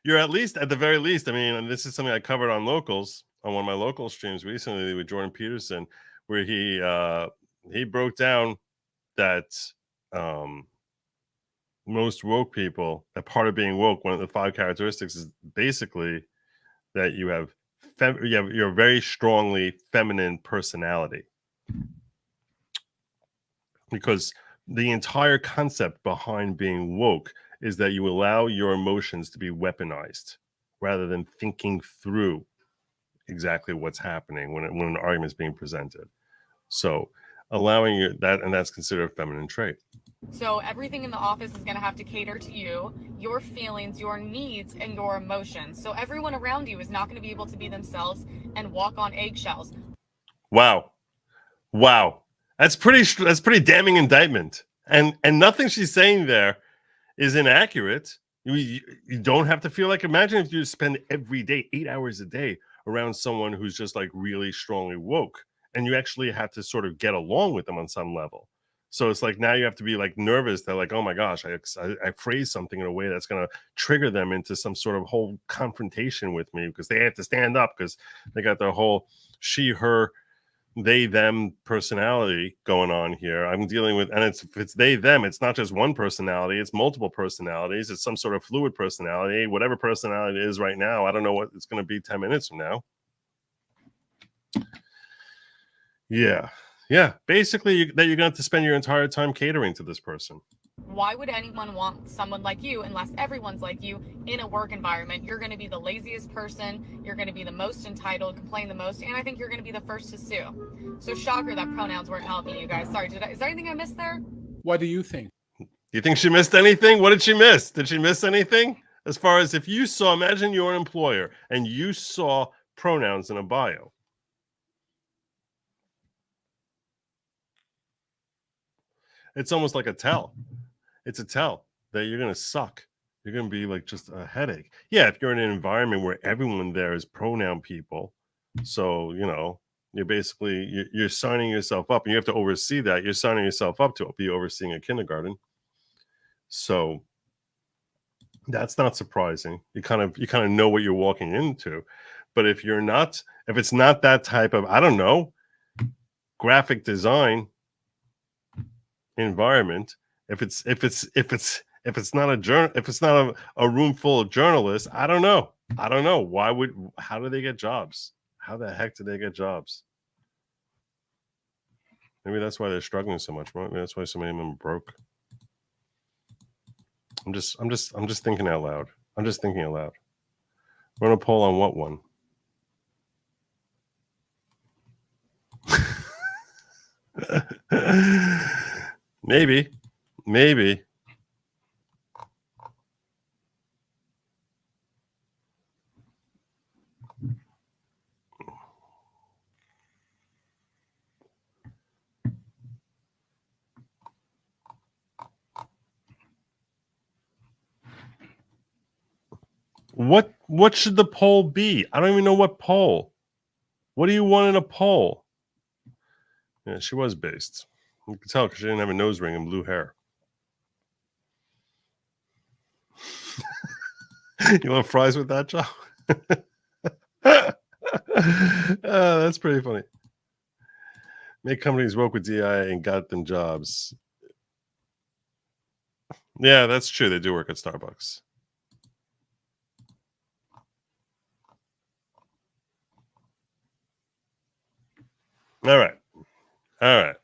You're at the very least. I mean, and this is something I covered on Locals, on one of my local streams recently with Jordan Peterson, where he broke down that most woke people, that part of being woke, one of the 5 characteristics is basically that you're a very strongly feminine personality. Because the entire concept behind being woke is that you allow your emotions to be weaponized rather than thinking through exactly what's happening when an argument is being presented. So allowing that, and that's considered a feminine trait. So everything in the office is going to have to cater to you, your feelings, your needs, and your emotions. So everyone around you is not going to be able to be themselves and walk on eggshells. Wow. That's pretty damning indictment. And nothing she's saying there is inaccurate. You don't have to feel like, imagine if you spend every day 8 hours a day around someone who's just like really strongly woke, and you actually have to sort of get along with them on some level. So it's like now you have to be like nervous that like, oh my gosh, I phrased something in a way that's going to trigger them into some sort of whole confrontation with me because they have to stand up because they got their whole she, her, they, them personality going on here. I'm dealing with, and if it's they, them, it's not just one personality, it's multiple personalities. It's some sort of fluid personality, whatever personality it is right now. I don't know what it's going to be 10 minutes from now. Yeah. Basically, that you're going to have to spend your entire time catering to this person. Why would anyone want someone like you unless everyone's like you in a work environment? You're going to be the laziest person. You're going to be the most entitled, complain the most, and I think you're going to be the first to sue. So shocker that pronouns weren't helping you guys. Sorry, is there anything I missed there? What do you think? Do you think she missed anything? What did she miss? Did she miss anything? As far as if you saw, imagine you're an employer and you saw pronouns in a bio. It's almost like a tell. It's a tell that you're going to suck. You're going to be like just a headache. Yeah, if you're in an environment where everyone there is pronoun people, so, you're basically, you're signing yourself up, and you have to oversee that. You're signing yourself up to be overseeing a kindergarten. So that's not surprising. You kind of know what you're walking into. But if it's not that type of, I don't know, graphic design environment, if it's not a room full of journalists, I don't know. How do they get jobs? How the heck do they get jobs? Maybe that's why they're struggling so much. Maybe that's why so many of them are broke. I'm just thinking out loud. Run a poll on what one? Maybe. What should the poll be? I don't even know what poll. What do you want in a poll? Yeah, she was based. You can tell because she didn't have a nose ring and blue hair. You want fries with that, Joe? That's pretty funny. Make companies work with DI and got them jobs. Yeah, that's true. They do work at Starbucks. All right.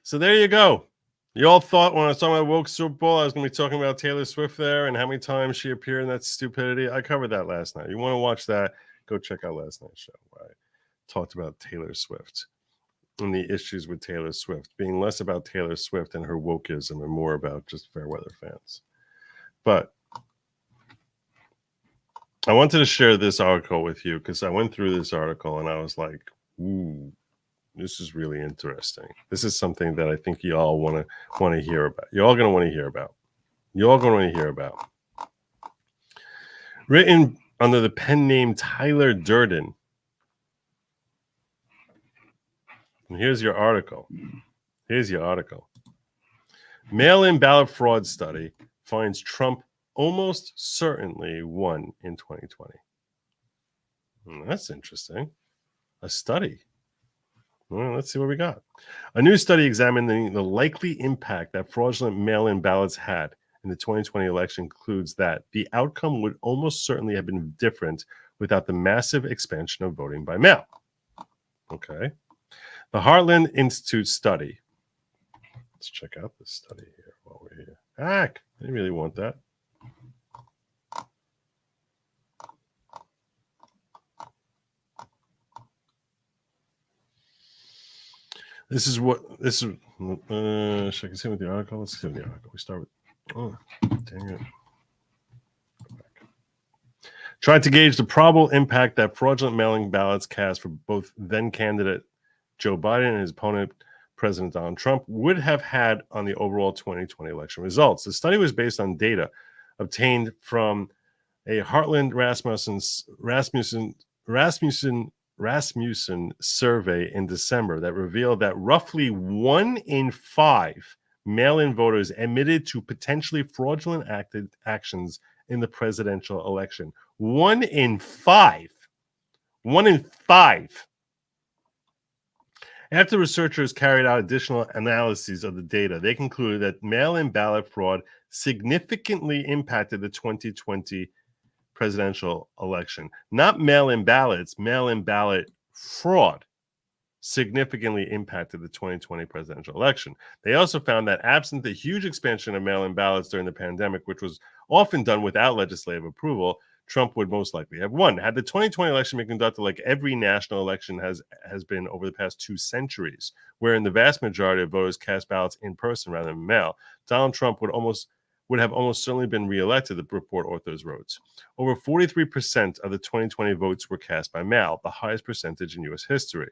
So there you go. You all thought when I was talking about Woke Super Bowl, I was going to be talking about Taylor Swift there and how many times she appeared in that stupidity. I covered that last night. You want to watch that, go check out last night's show where I talked about Taylor Swift and the issues with Taylor Swift, being less about Taylor Swift and her wokeism and more about just fair weather fans. But I wanted to share this article with you because I went through this article and I was like, ooh, this is really interesting. This is something that I think you all want to hear about. You're all going to want to hear about. you're all going to hear about. Written under the pen name Tyler Durden. And here's your article. Mail-in ballot fraud study finds Trump almost certainly won in 2020. That's interesting. A study. Well, let's see what we got. A new study examining the likely impact that fraudulent mail-in ballots had in the 2020 election concludes that the outcome would almost certainly have been different without the massive expansion of voting by mail. Okay. The Heartland Institute study. Let's check out this study here while we're here. I didn't really want that. Should I see with the article? Let's see with the article. We start with, oh, dang it. Go back. Tried to gauge the probable impact that fraudulent mailing ballots cast for both then candidate Joe Biden and his opponent, President Donald Trump, would have had on the overall 2020 election results. The study was based on data obtained from a Heartland Rasmussen survey in December that revealed that roughly 1 in 5 mail-in voters admitted to potentially fraudulent actions in the presidential election. 1 in 5. 1 in 5. After researchers carried out additional analyses of the data, they concluded that mail-in ballot fraud significantly impacted the 2020 presidential election. Not mail-in ballots, mail-in ballot fraud significantly impacted the 2020 presidential election. They also found that absent the huge expansion of mail-in ballots during the pandemic, which was often done without legislative approval, Trump would most likely have won. Had the 2020 election been conducted like every national election has been over the past 2 centuries, wherein the vast majority of voters cast ballots in person rather than mail, Donald Trump would have almost certainly been reelected, the report authors wrote. Over 43% of the 2020 votes were cast by mail, the highest percentage in U.S. history.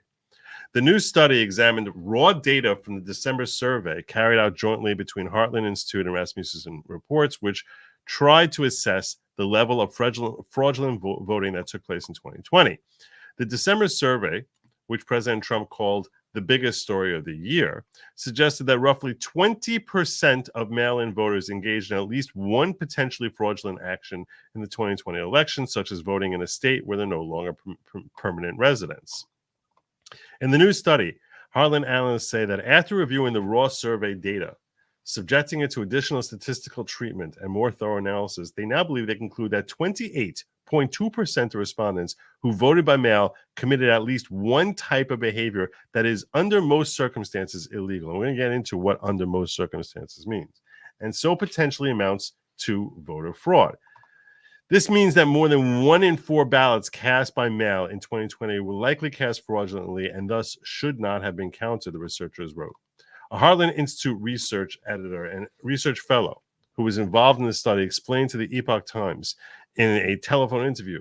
The new study examined raw data from the December survey carried out jointly between Heartland Institute and Rasmussen Reports, which tried to assess the level of fraudulent voting that took place in 2020. The December survey, which President Trump called the biggest story of the year, suggested that roughly 20% of mail-in voters engaged in at least one potentially fraudulent action in the 2020 election, such as voting in a state where they're no longer permanent residents. In the new study, Heartland analysts say that after reviewing the raw survey data, subjecting it to additional statistical treatment and more thorough analysis, they now believe they conclude that 28.2% of respondents who voted by mail committed at least one type of behavior that is under most circumstances illegal. And we're going to get into what under most circumstances means. And so potentially amounts to voter fraud. This means that more than 1 in 4 ballots cast by mail in 2020 were likely cast fraudulently and thus should not have been counted, the researchers wrote. A Heartland Institute research editor and research fellow who was involved in the study explained to the Epoch Times in a telephone interview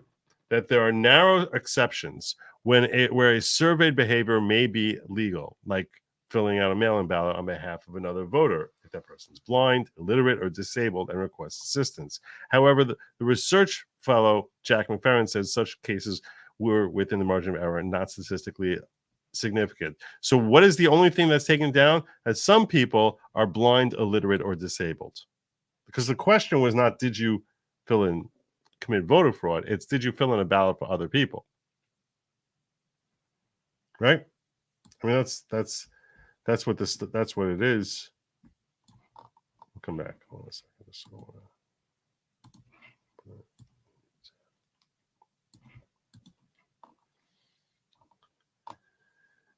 that there are narrow exceptions where a surveyed behavior may be legal, like filling out a mail-in ballot on behalf of another voter if that person's blind, illiterate, or disabled and requests assistance. However, the research fellow, Jack McFerrin, says such cases were within the margin of error and not statistically significant. So what is the only thing that's taken down? That some people are blind, illiterate, or disabled. Because the question was not, did you commit voter fraud? It's, did you fill in a ballot for other people? Right? I mean, that's what it is. We'll come back. Hold on a second.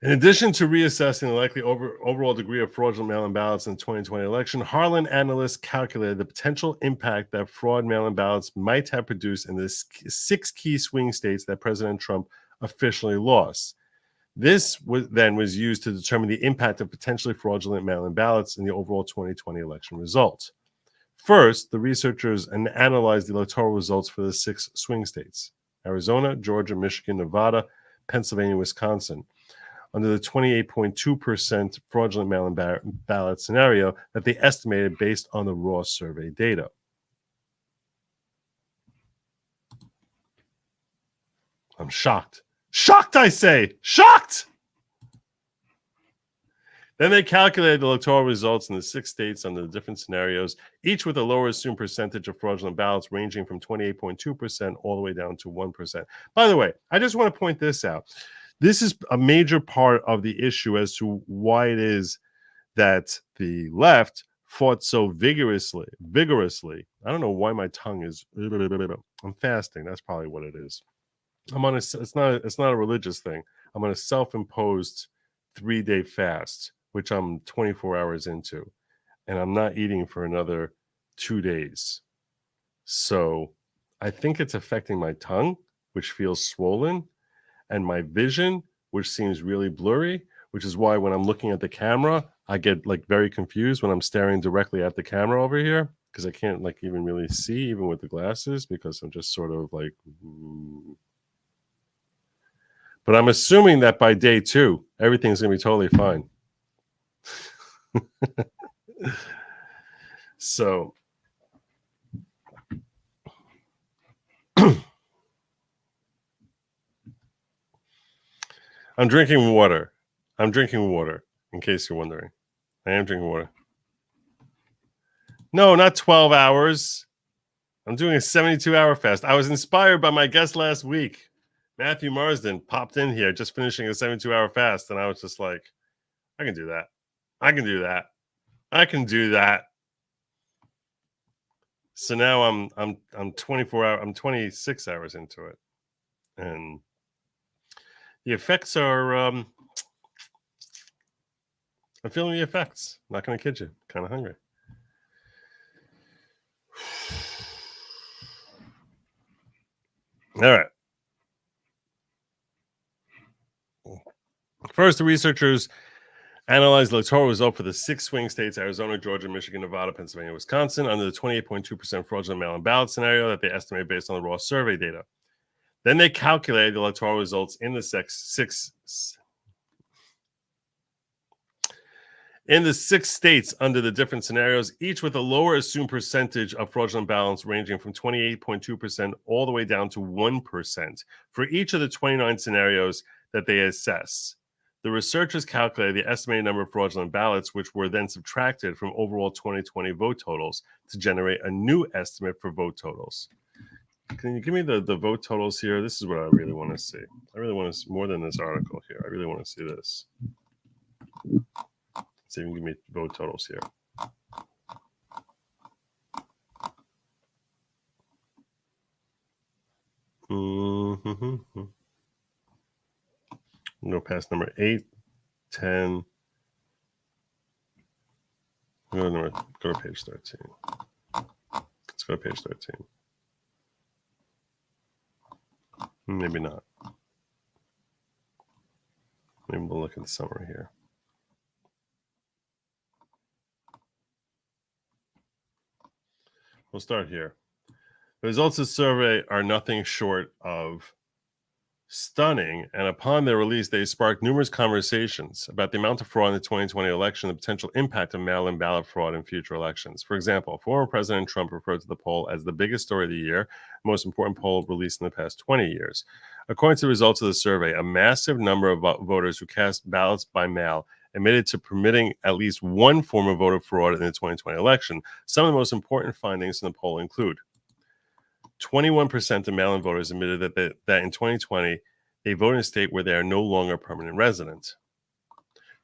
In addition to reassessing the likely overall degree of fraudulent mail-in ballots in the 2020 election, Heartland analysts calculated the potential impact that fraud mail-in ballots might have produced in the 6 key swing states that President Trump officially lost. This was used to determine the impact of potentially fraudulent mail-in ballots in the overall 2020 election result. First, the researchers analyzed the electoral results for the 6 swing states: Arizona, Georgia, Michigan, Nevada, Pennsylvania, Wisconsin. under the 28.2% fraudulent mail-in ballot scenario that they estimated based on the raw survey data. I'm shocked. Shocked, I say! Shocked! Then they calculated the electoral results in the 6 states under the different scenarios, each with a lower assumed percentage of fraudulent ballots ranging from 28.2% all the way down to 1%. By the way, I just want to point this out. This is a major part of the issue as to why it is that the left fought so vigorously. I don't know why my tongue is. I'm fasting. That's probably what it is. I'm on a. It's not a religious thing. I'm on a self-imposed 3-day fast, which I'm 24 hours into, and I'm not eating for another 2 days. So I think it's affecting my tongue, which feels swollen, and my vision, which seems really blurry, which is why when I'm looking at the camera, I get like very confused when I'm staring directly at the camera over here, because I can't like even really see even with the glasses, because I'm just sort of like, ooh. But I'm assuming that by day 2, everything's going to be totally fine. So I'm drinking water. In case you're wondering. I am drinking water. No, not 12 hours. I'm doing a 72-hour fast. I was inspired by my guest last week. Matthew Marsden popped in here just finishing a 72-hour fast, and I was just like, I can do that. I can do that. So now I'm 24 hours, I'm 26 hours into it. And the effects are I'm feeling the effects. Not gonna kid you. Kind of hungry. All right. First, the researchers analyzed the electoral result for the 6 swing states, Arizona, Georgia, Michigan, Nevada, Pennsylvania, Wisconsin, under the 28.2% fraudulent mail-in ballot scenario that they estimate based on the raw survey data. Then they calculated the electoral results in the 6 states under the different scenarios, each with a lower assumed percentage of fraudulent ballots ranging from 28.2% all the way down to 1% for each of the 29 scenarios that they assess. The researchers calculated the estimated number of fraudulent ballots, which were then subtracted from overall 2020 vote totals to generate a new estimate for vote totals. Can you give me the vote totals here? This is what I really want to see. I really want to see more than this article here. I really want to see this. See if you can give me vote totals here. Go past number 8, 10. Go to page 13. Let's go to page 13. Maybe not. Maybe we'll look at the summary here. We'll start here. The results of the survey are nothing short of stunning, and upon their release, they sparked numerous conversations about the amount of fraud in the 2020 election and the potential impact of mail-in ballot fraud in future elections. For example, former President Trump referred to the poll as the biggest story of the year, most important poll released in the past 20 years. According to the results of the survey, a massive number of voters who cast ballots by mail admitted to permitting at least one form of voter fraud in the 2020 election. Some of the most important findings in the poll include 21% of mail-in voters admitted that in 2020, they voted in a state where they are no longer a permanent resident.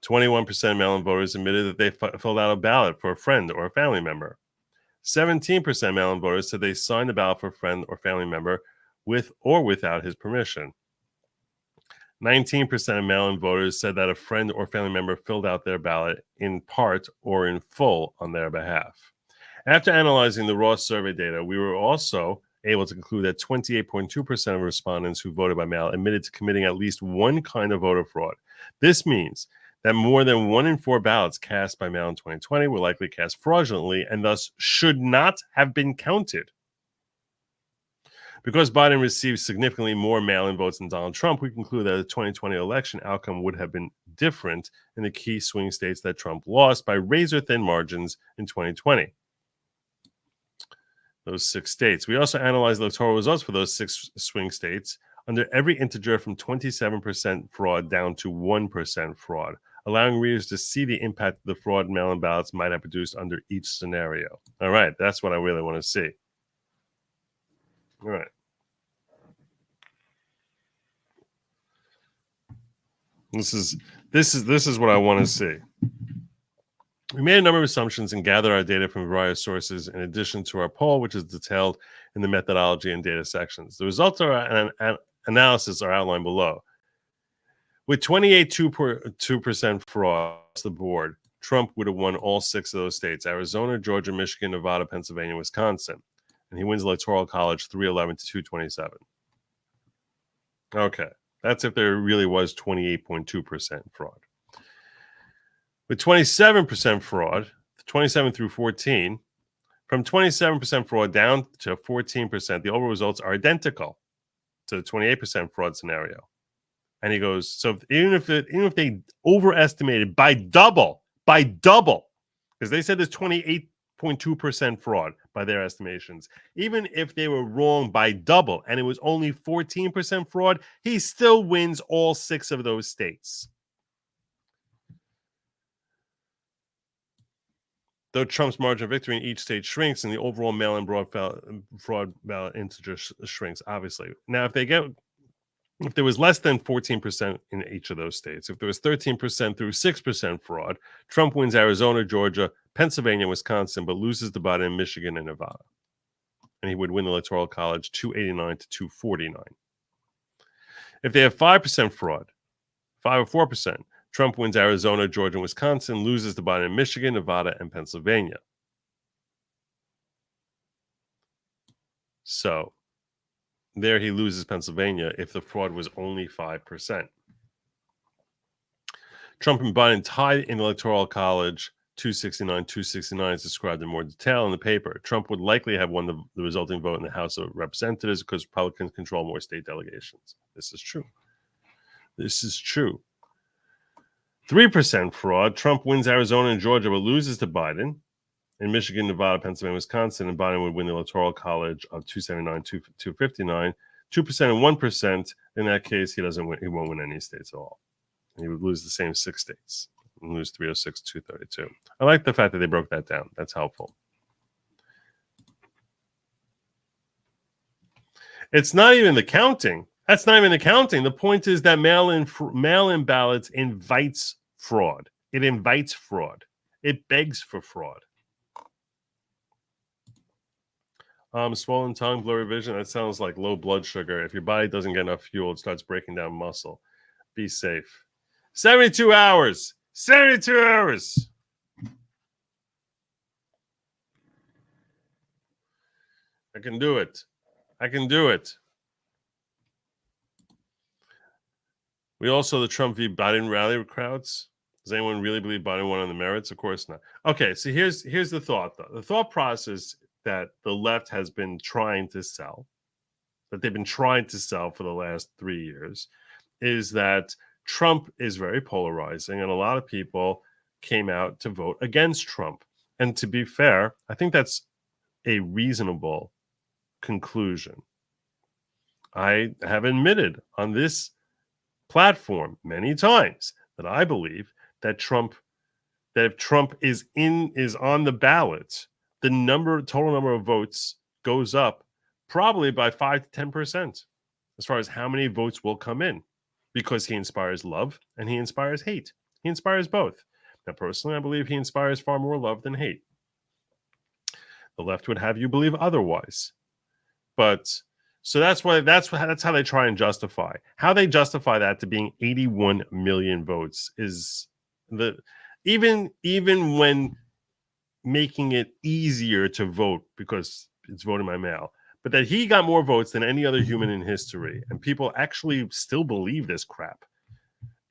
21% of mail-in voters admitted that they filled out a ballot for a friend or a family member. 17% of mail-in voters said they signed the ballot for a friend or family member with or without his permission. 19% of mail-in voters said that a friend or family member filled out their ballot in part or in full on their behalf. After analyzing the raw survey data, we were also able to conclude that 28.2% of respondents who voted by mail admitted to committing at least one kind of voter fraud. This means that more than 1 in 4 ballots cast by mail in 2020 were likely cast fraudulently and thus should not have been counted. Because Biden received significantly more mail-in votes than Donald Trump, we conclude that the 2020 election outcome would have been different in the key swing states that Trump lost by razor-thin margins in 2020. Those 6 states. We also analyzed electoral results for those 6 swing states under every integer from 27% fraud down to 1% fraud, allowing readers to see the impact the fraud mail-in ballots might have produced under each scenario. All right, that's what I really want to see. All right. This is what I want to see. We made a number of assumptions and gathered our data from various sources in addition to our poll, which is detailed in the methodology and data sections. The results of our analysis are outlined below. With 28.2% fraud across the board, Trump would have won all 6 of those states: Arizona, Georgia, Michigan, Nevada, Pennsylvania, Wisconsin. And he wins the Electoral College 311 to 227. Okay. That's if there really was 28.2% fraud. With 27% fraud, 27 through 14, from 27% fraud down to 14%, the overall results are identical to the 28% fraud scenario. And he goes, so even if they overestimated by double, because they said there's 28.2% fraud by their estimations. Even if they were wrong by double and it was only 14% fraud, he still wins all 6 of those states. Though Trump's margin of victory in each state shrinks and the overall mail-in fraud ballot integer shrinks, obviously. Now, if there was less than 14% in each of those states, if there was 13% through 6% fraud, Trump wins Arizona, Georgia, Pennsylvania, Wisconsin, but loses to Biden in Michigan and Nevada. And he would win the Electoral College 289 to 249. If they have 5% fraud, 5 or 4%, Trump wins Arizona, Georgia, and Wisconsin, loses to Biden in Michigan, Nevada, and Pennsylvania. So there he loses Pennsylvania if the fraud was only 5%. Trump and Biden tied in the Electoral College 269 is described in more detail in the paper. Trump would likely have won the resulting vote in the House of Representatives because Republicans control more state delegations. This is true. 3% fraud. Trump wins Arizona and Georgia, but loses to Biden in Michigan, Nevada, Pennsylvania, Wisconsin, and Biden would win the Electoral College of 279, 259. 2% and 1%. In that case, he won't win any states at all. And he would lose the same 6 states and lose 306, 232. I like the fact that they broke that down. That's helpful. It's not even the counting. That's not even the counting. The point is that mail-in ballots invites fraud. It invites fraud. It begs for fraud. Swollen tongue, blurry vision. That sounds like low blood sugar. If your body doesn't get enough fuel, it starts breaking down muscle. Be safe. 72 hours. 72 hours. I can do it. I can do it. We also the Trump v. Biden rally crowds. Does anyone really believe Biden won on the merits? Of course not. Okay, so here's the thought, though. The thought process that the left has been trying to sell, that they've been trying to sell for the last 3 years, is that Trump is very polarizing, and a lot of people came out to vote against Trump. And to be fair, I think that's a reasonable conclusion. I have admitted on this platform many times that I believe that if Trump is on the ballot, the total number of votes goes up probably by 5 to 10% as far as how many votes will come in, because he inspires love and he inspires hate. He inspires both. Now, personally, I believe he inspires far more love than hate. The left would have you believe otherwise. But so that's how they try and justify. How they justify that to being 81 million votes is even when making it easier to vote because it's voting by mail, but that he got more votes than any other human in history, and people actually still believe this crap,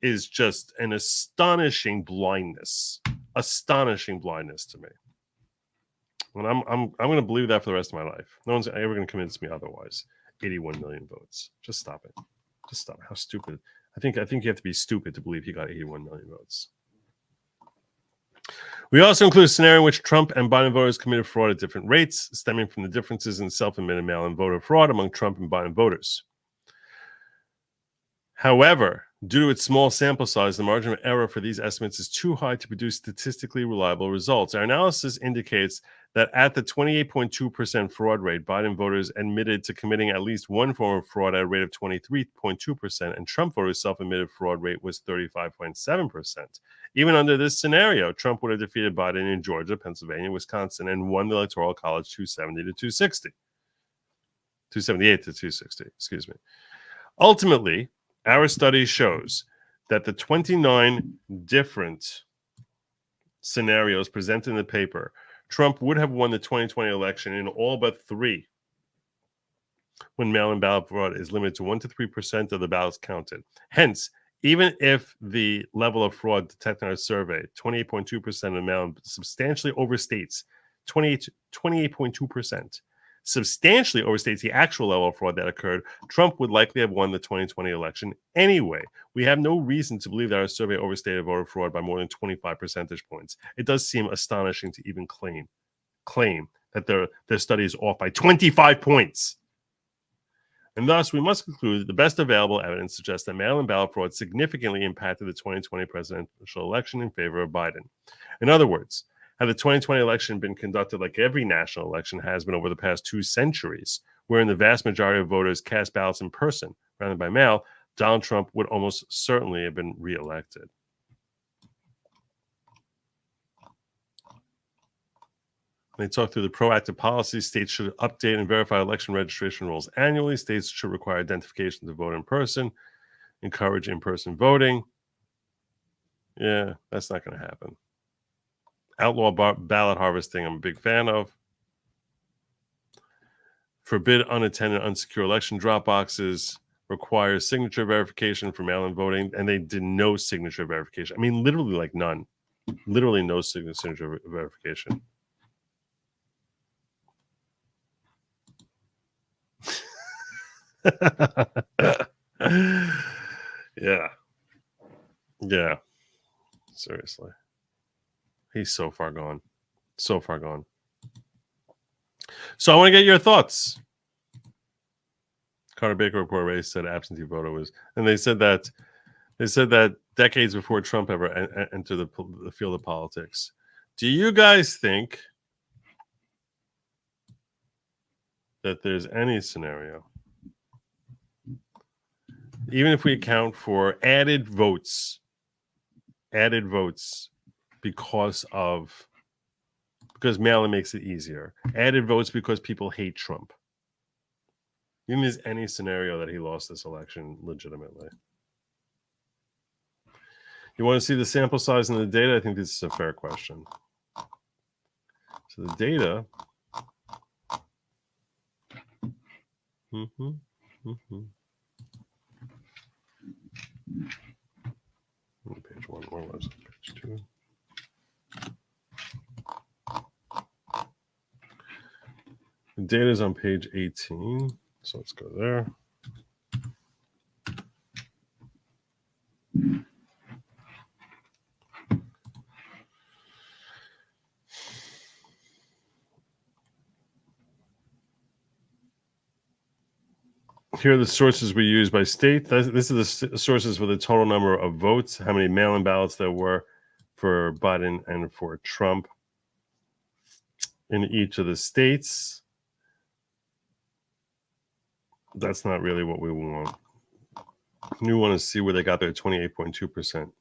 is just an astonishing blindness to me. And I'm going to believe that for the rest of my life. No one's ever going to convince me otherwise. 81 million votes. Just stop it. Just stop. How stupid. I think you have to be stupid to believe he got 81 million votes. We also include a scenario in which Trump and Biden voters committed fraud at different rates, stemming from the differences in self-admitted mail-in voter fraud among Trump and Biden voters. However, due to its small sample size, the margin of error for these estimates is too high to produce statistically reliable results. Our analysis indicates that at the 28.2% fraud rate, Biden voters admitted to committing at least one form of fraud at a rate of 23.2%, and Trump voters' self-admitted fraud rate was 35.7%. Even under this scenario, Trump would have defeated Biden in Georgia, Pennsylvania, Wisconsin, and won the Electoral College 270 to 260. 278 to 260, excuse me. Ultimately, our study shows that the 29 different scenarios presented in the paper, Trump would have won the 2020 election in all but 3 when mail-in ballot fraud is limited to 1 to 3% of the ballots counted. Hence, even if the level of fraud detected in our survey, 28.2% of mail-in substantially overstates, 28.2%, substantially overstates the actual level of fraud that occurred, Trump would likely have won the 2020 election anyway. We have no reason to believe that our survey overstated voter fraud by more than 25 percentage points. It does seem astonishing to even claim that their study is off by 25 points. And thus, we must conclude that the best available evidence suggests that mail-in ballot fraud significantly impacted the 2020 presidential election in favor of Biden. In other words, had the 2020 election been conducted like every national election has been over the past 2 centuries, wherein the vast majority of voters cast ballots in person rather than by mail, Donald Trump would almost certainly have been reelected. They talk through the proactive policy. States should update and verify election registration rules annually. States should require identification to vote in person, encourage in-person voting. Yeah, that's not going to happen. Outlaw ballot harvesting, I'm a big fan of. Forbid unattended, unsecure election drop boxes. Requires signature verification for mail-in voting. And they did no signature verification. I mean, literally like none. Literally no signature verification. Yeah. Yeah. Seriously. He's so far gone. So far gone. So I want to get your thoughts. Carter Baker report race said absentee voter was, and they said that decades before Trump ever entered the field of politics. Do you guys think that there's any scenario, even if we account for added votes because mail-in makes it easier, added votes because people hate Trump, you think there's any scenario that he lost this election legitimately? You want to see the sample size and the data? I think this is a fair question. So the data. Page 1, where was it? Page 2. The data is on page 18, so let's go there. Here are the sources we use by state. This is the sources for the total number of votes, how many mail-in ballots there were for Biden and for Trump in each of the states. That's not really what we want. We want to see where they got their 28.2%.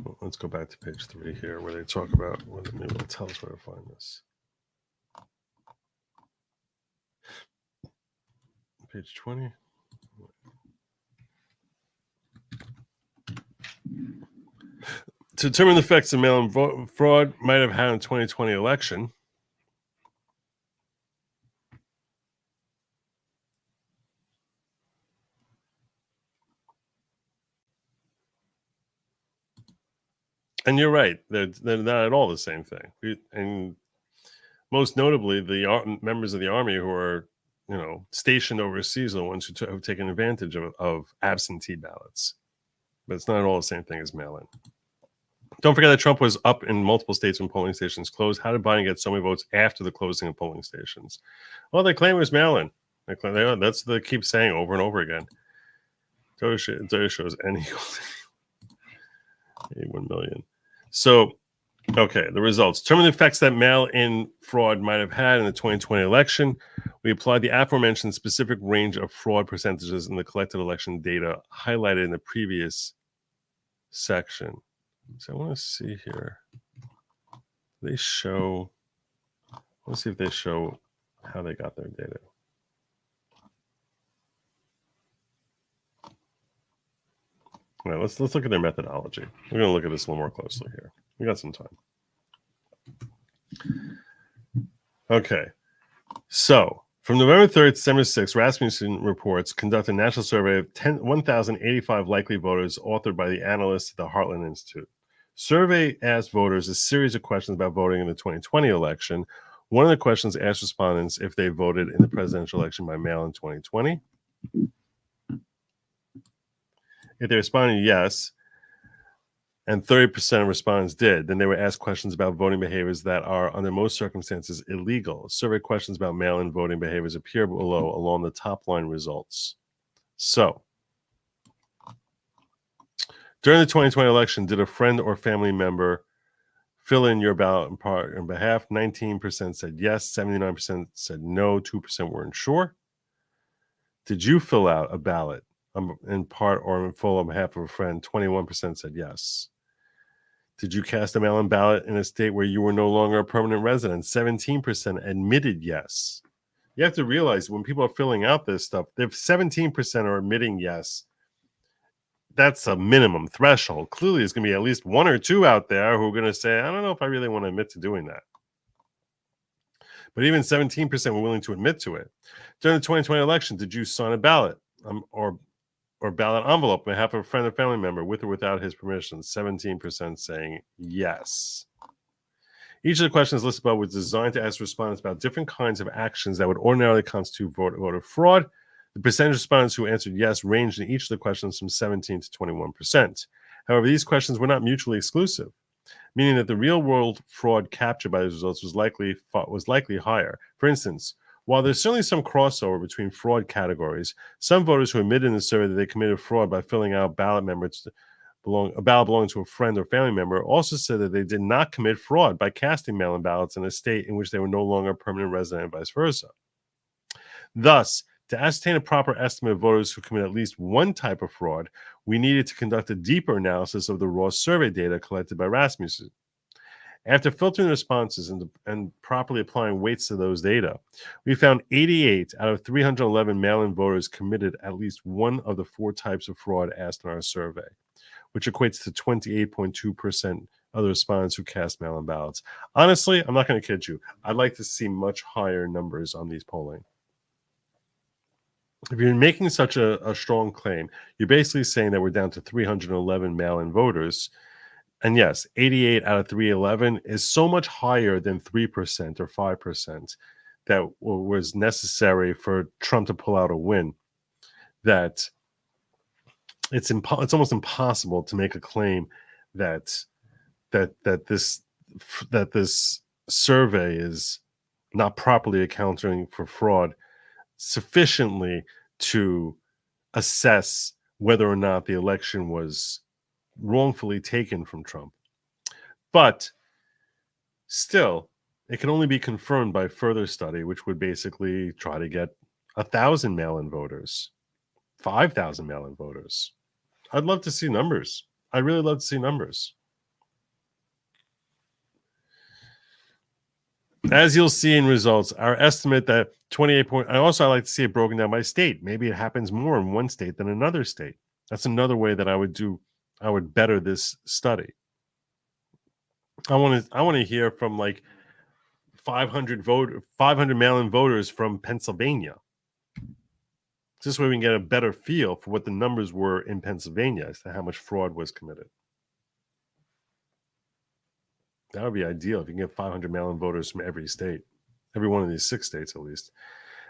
Well, let's go back to page 3 here, where they talk about, maybe they'll tell us where to find this. Page 20. To determine the effects of mail-in vote fraud might have had in the 2020 election, And you're right. They're not at all the same thing. And most notably, the members of the army who are, stationed overseas are the ones who have taken advantage of absentee ballots. But it's not at all the same thing as mail-in. Don't forget that Trump was up in multiple states when polling stations closed. How did Biden get so many votes after the closing of polling stations? Well, they claim it was mail-in. That's what they keep saying over and over again. Data shows N equals 81 million. So, okay, the results. Determine the effects that mail-in fraud might have had in the 2020 election. We applied the aforementioned specific range of fraud percentages in the collected election data highlighted in the previous section. So I want to see here. Let's see if they show how they got their data. All right, let's look at their methodology. We're going to look at this a little more closely here. We got some time. Okay, so from November 3rd to December 6th, Rasmussen Reports conducted a national survey of 1,085 likely voters authored by the analysts at the Heartland Institute. Survey asked voters a series of questions about voting in the 2020 election. One of the questions asked respondents if they voted in the presidential election by mail in 2020. If they responded yes, and 30% of respondents did, then they were asked questions about voting behaviors that are, under most circumstances, illegal. Survey questions about mail-in voting behaviors appear below along the top line results. So, during the 2020 election, did a friend or family member fill in your ballot in part on behalf? 19% said yes, 79% said no, 2% weren't sure. Did you fill out a ballot in part or in full on behalf of a friend? 21% said yes. Did you cast a mail-in ballot in a state where you were no longer a permanent resident? 17% admitted yes. You have to realize when people are filling out this stuff, if 17% are admitting yes, that's a minimum threshold. Clearly, there's going to be at least one or two out there who are going to say, I don't know if I really want to admit to doing that. But even 17% were willing to admit to it. During the 2020 election, did you sign a ballot or ballot envelope on behalf of a friend or family member with or without his permission? 17% saying yes. Each of the questions listed above was designed to ask respondents about different kinds of actions that would ordinarily constitute voter fraud. The percentage of respondents who answered yes ranged in each of the questions from 17 to 21%. However, these questions were not mutually exclusive, meaning that the real-world fraud captured by these results was likely higher. For instance, while there's certainly some crossover between fraud categories, some voters who admitted in the survey that they committed fraud by filling out a ballot belonging to a friend or family member also said that they did not commit fraud by casting mail-in ballots in a state in which they were no longer a permanent resident and vice versa. Thus, to ascertain a proper estimate of voters who commit at least one type of fraud, we needed to conduct a deeper analysis of the raw survey data collected by Rasmussen. After filtering responses and properly applying weights to those data, we found 88 out of 311 mail-in voters committed at least one of the four types of fraud asked in our survey, which equates to 28.2% of the respondents who cast mail-in ballots. Honestly, I'm not going to kid you. I'd like to see much higher numbers on these polling. If you're making such a strong claim, you're basically saying that we're down to 311 mail-in voters. And yes, 88 out of 311 is so much higher than 3% or 5% that was necessary for Trump to pull out a win, that it's almost impossible to make a claim that this survey is not properly accounting for fraud sufficiently to assess whether or not the election was wrongfully taken from Trump. But still, it can only be confirmed by further study, which would basically try to get 1,000 mail-in voters, 5,000 mail-in voters. I'd love to see numbers. I'd really love to see numbers. As you'll see in results, our estimate that 28 point. I like to see it broken down by state. Maybe it happens more in one state than another state. That's another way that I would better this study. I want to hear from like 500 mail-in voters from Pennsylvania. This way we can get a better feel for what the numbers were in Pennsylvania as to how much fraud was committed. That would be ideal if you can get 500 mail-in voters from every state, every one of these 6 states at least.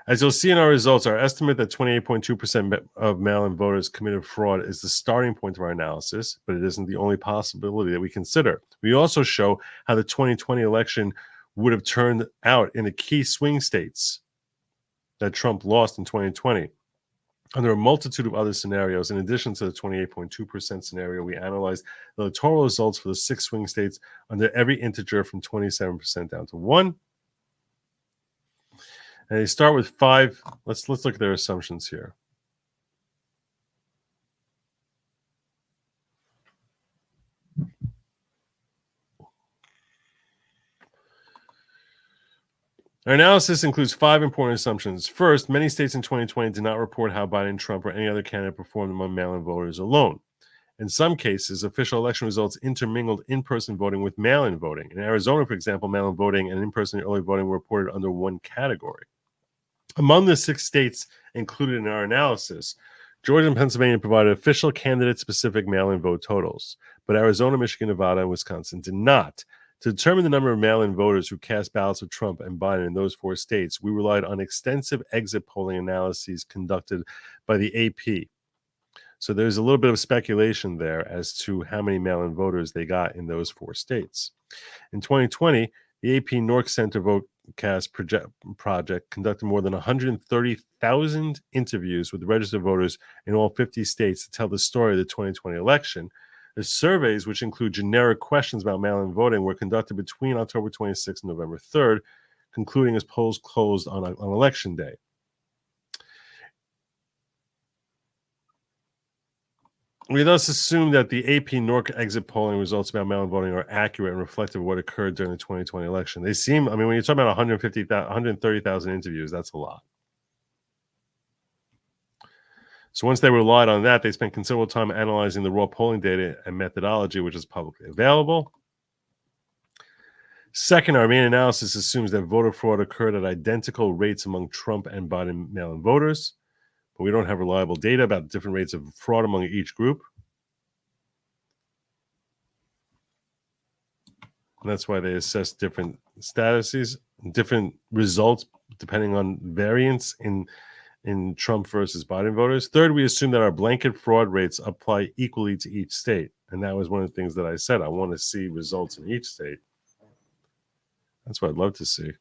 As you'll see in our results, our estimate that 28.2% of mail-in voters committed fraud is the starting point of our analysis, but it isn't the only possibility that we consider. We also show how the 2020 election would have turned out in the key swing states that Trump lost in 2020. Under a multitude of other scenarios, in addition to the 28.2% scenario, we analyzed the electoral results for the 6 swing states under every integer from 27% down to 1. And they start with 5. Let's look at their assumptions here. Our analysis includes 5 important assumptions. First, many states in 2020 did not report how Biden, Trump, or any other candidate performed among mail-in voters alone. In some cases, official election results intermingled in-person voting with mail-in voting. In Arizona, for example, mail-in voting and in-person early voting were reported under one category. Among the 6 states included in our analysis, Georgia and Pennsylvania provided official candidate-specific mail-in vote totals, but Arizona, Michigan, Nevada, and Wisconsin did not. To determine the number of mail-in voters who cast ballots with Trump and Biden in those 4 states, we relied on extensive exit polling analyses conducted by the AP. So there's a little bit of speculation there as to how many mail-in voters they got in those 4 states. In 2020, the AP North Center Votecast project conducted more than 130,000 interviews with registered voters in all 50 states to tell the story of the 2020 election. The surveys, which include generic questions about mail-in voting, were conducted between October 26th and November 3rd, concluding as polls closed on Election Day. We thus assume that the AP NORC exit polling results about mail-in voting are accurate and reflective of what occurred during the 2020 election. They seem, I mean, when you're talking about 130,000 interviews, that's a lot. So once they relied on that, they spent considerable time analyzing the raw polling data and methodology, which is publicly available. Second, our main analysis assumes that voter fraud occurred at identical rates among Trump and Biden mail-in voters, but we don't have reliable data about different rates of fraud among each group. And that's why they assess different statuses, different results, depending on variance in Trump versus Biden voters. Third, we assume that our blanket fraud rates apply equally to each state. And that was one of the things that I said. I want to see results in each state. That's what I'd love to see.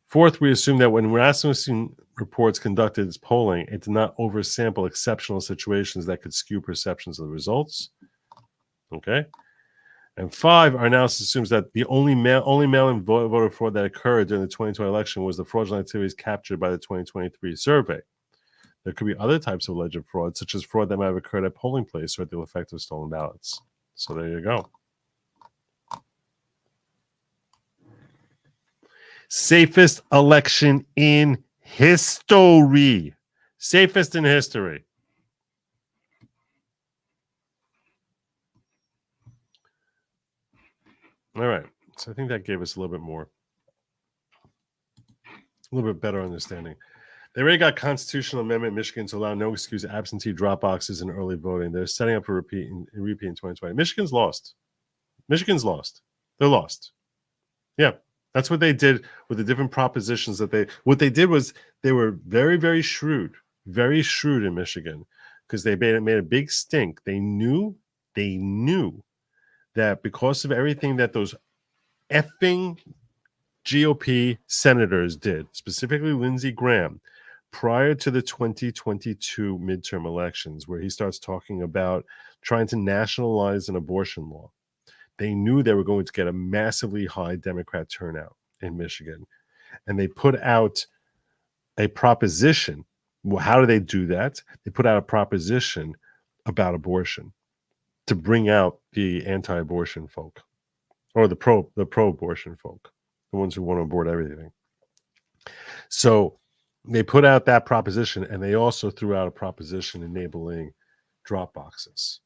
Fourth, we assume that when Rasmussen reports conducted its polling, it did not oversample exceptional situations that could skew perceptions of the results. Okay. And 5, our analysis assumes that the only mail-in voter fraud that occurred during the 2020 election was the fraudulent activities captured by the 2023 survey. There could be other types of alleged fraud, such as fraud that might have occurred at polling place or at the effect of stolen ballots. So there you go. Safest election in history. Safest in history. All right. So I think that gave us a little bit better understanding. They already got constitutional amendment in Michigan to allow no excuse absentee drop boxes in early voting. They're setting up a repeat in 2020. Michigan's lost. They're lost. Yeah. That's what they did with the different propositions what they did was they were very, very shrewd in Michigan because they made a big stink. They knew that because of everything that those effing GOP senators did, specifically Lindsey Graham, prior to the 2022 midterm elections, where he starts talking about trying to nationalize an abortion law, they knew they were going to get a massively high Democrat turnout in Michigan. And they put out a proposition. Well, how do they do that? They put out a proposition about abortion to bring out the anti-abortion folk or the pro-abortion folk, the ones who want to abort everything. So they put out that proposition, and they also threw out a proposition enabling drop boxes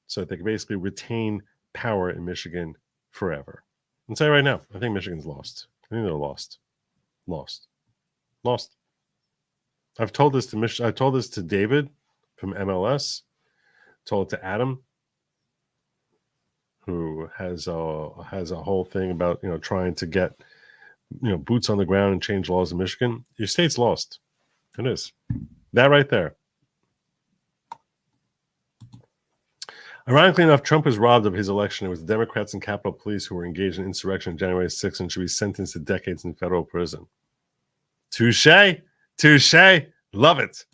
so that they can basically retain power in Michigan forever. I'll tell you right now, I think Michigan's lost. I think they're lost. I've told this to David from MLS, told it to Adam, who who has a whole thing about trying to get boots on the ground and change laws in Michigan, your state's lost. It is. That right there. Ironically enough, Trump was robbed of his election. It was the Democrats and Capitol Police who were engaged in insurrection on January 6th and should be sentenced to decades in federal prison. Touche. Love it.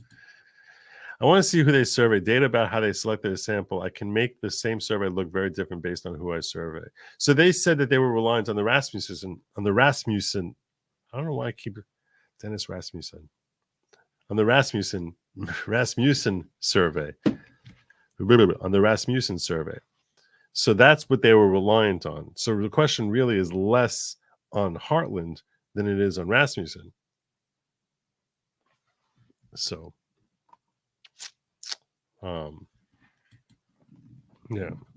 I want to see who they survey. Data about how they selected a sample. I can make the same survey look very different based on who I survey. So they said that they were reliant on the Rasmussen. I don't know why I keep Dennis Rasmussen. On the Rasmussen survey. On the Rasmussen survey. So that's what they were reliant on. So the question really is less on Heartland than it is on Rasmussen. So, yeah,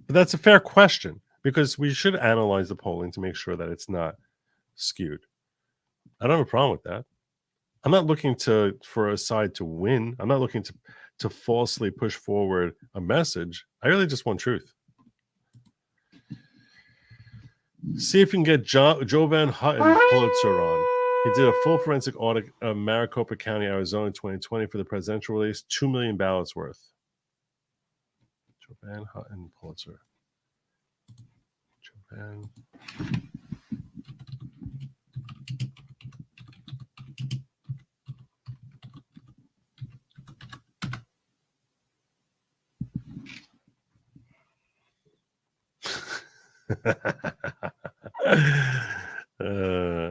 but that's a fair question because we should analyze the polling to make sure that it's not skewed. I don't have a problem with that. I'm not looking for a side to win. I'm not looking to falsely push forward a message. I really just want truth. See if you can get Joe Van Houten Pulitzer on. He did a full forensic audit of Maricopa County, Arizona in 2020 for the presidential race, 2 million ballots worth. Joe Van Houten Pulitzer. Joe Van.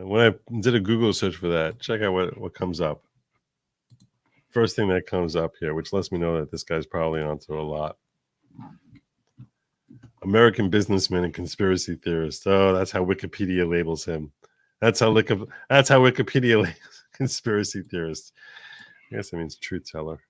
When I did a Google search for that, check out what comes up. First thing that comes up here, which lets me know that this guy's probably onto a lot. American businessman and conspiracy theorist. Oh, that's how Wikipedia labels him. That's how Wikipedia labels conspiracy theorist. I guess that means truth teller.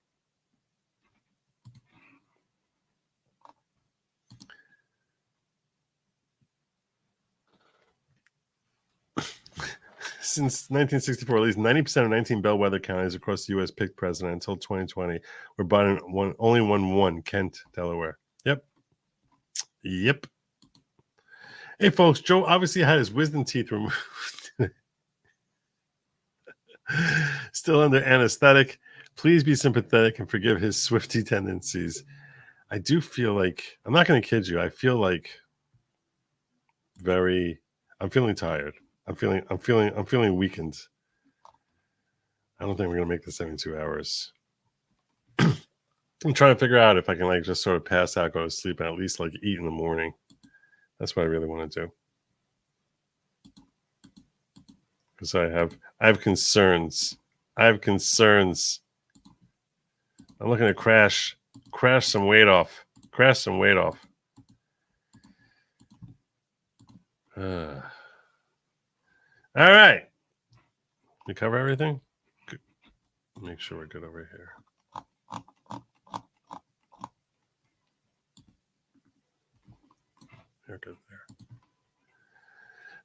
Since 1964, at least 90% of 19 bellwether counties across the U.S. picked president until 2020, where Biden only won Kent, Delaware. Yep. Hey, folks, Joe obviously had his wisdom teeth removed. Still under anesthetic. Please be sympathetic and forgive his Swiftie tendencies. I do feel like, I'm not going to kid you, I feel like I'm feeling tired. I'm feeling weakened. I don't think we're gonna make the 72 hours. I'm trying to figure out if I can just sort of pass out, go to sleep, and at least eat in the morning. That's what I really want to do. Because I have concerns. I'm looking to crash some weight off. All right. We cover everything? Good. Make sure we're good over here. There, good there.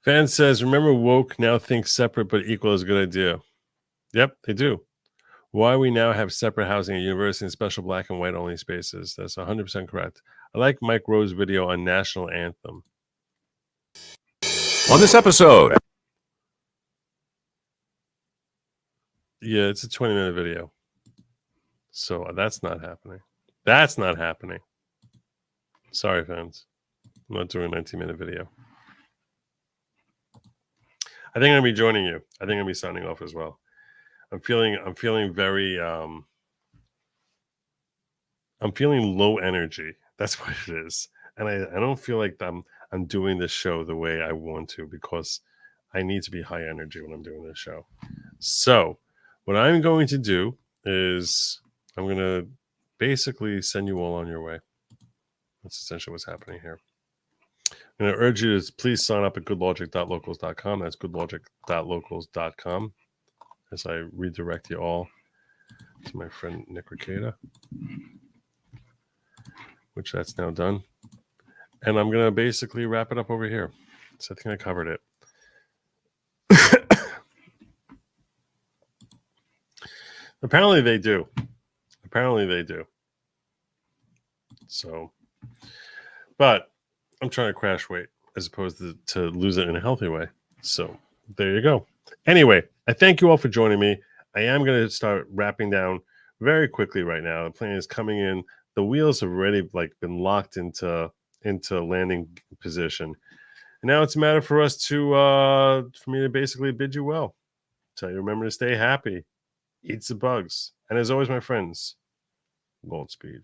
Fan says, remember woke now thinks separate but equal is a good idea. Yep, they do. Why we now have separate housing at university and special black and white only spaces. That's 100% correct. I like Mike Rowe's video on national anthem. On this episode. Yeah, it's a 20-minute video. So that's not happening. Sorry, fans. I'm not doing a 19-minute video. I think I'm going to be joining you. I think I'm going to be signing off as well. I'm feeling very I'm feeling low energy. That's what it is. And I don't feel like I'm doing this show the way I want to because I need to be high energy when I'm doing this show. So what I'm going to do is I'm going to basically send you all on your way. That's essentially what's happening here. I'm going to urge you to please sign up at goodlogic.locals.com. That's goodlogic.locals.com as I redirect you all to my friend Nick Ricada, which that's now done. And I'm going to basically wrap it up over here. So I think I covered it. Apparently they do. So, but I'm trying to crash weight as opposed to lose it in a healthy way. So there you go. Anyway, I thank you all for joining me. I am going to start wrapping down very quickly right now. The plane is coming in. The wheels have already been locked into landing position. And now it's a matter for us to for me to basically bid you well. Tell you remember to stay happy, eat some bugs, and as always, my friends, Goldspeed.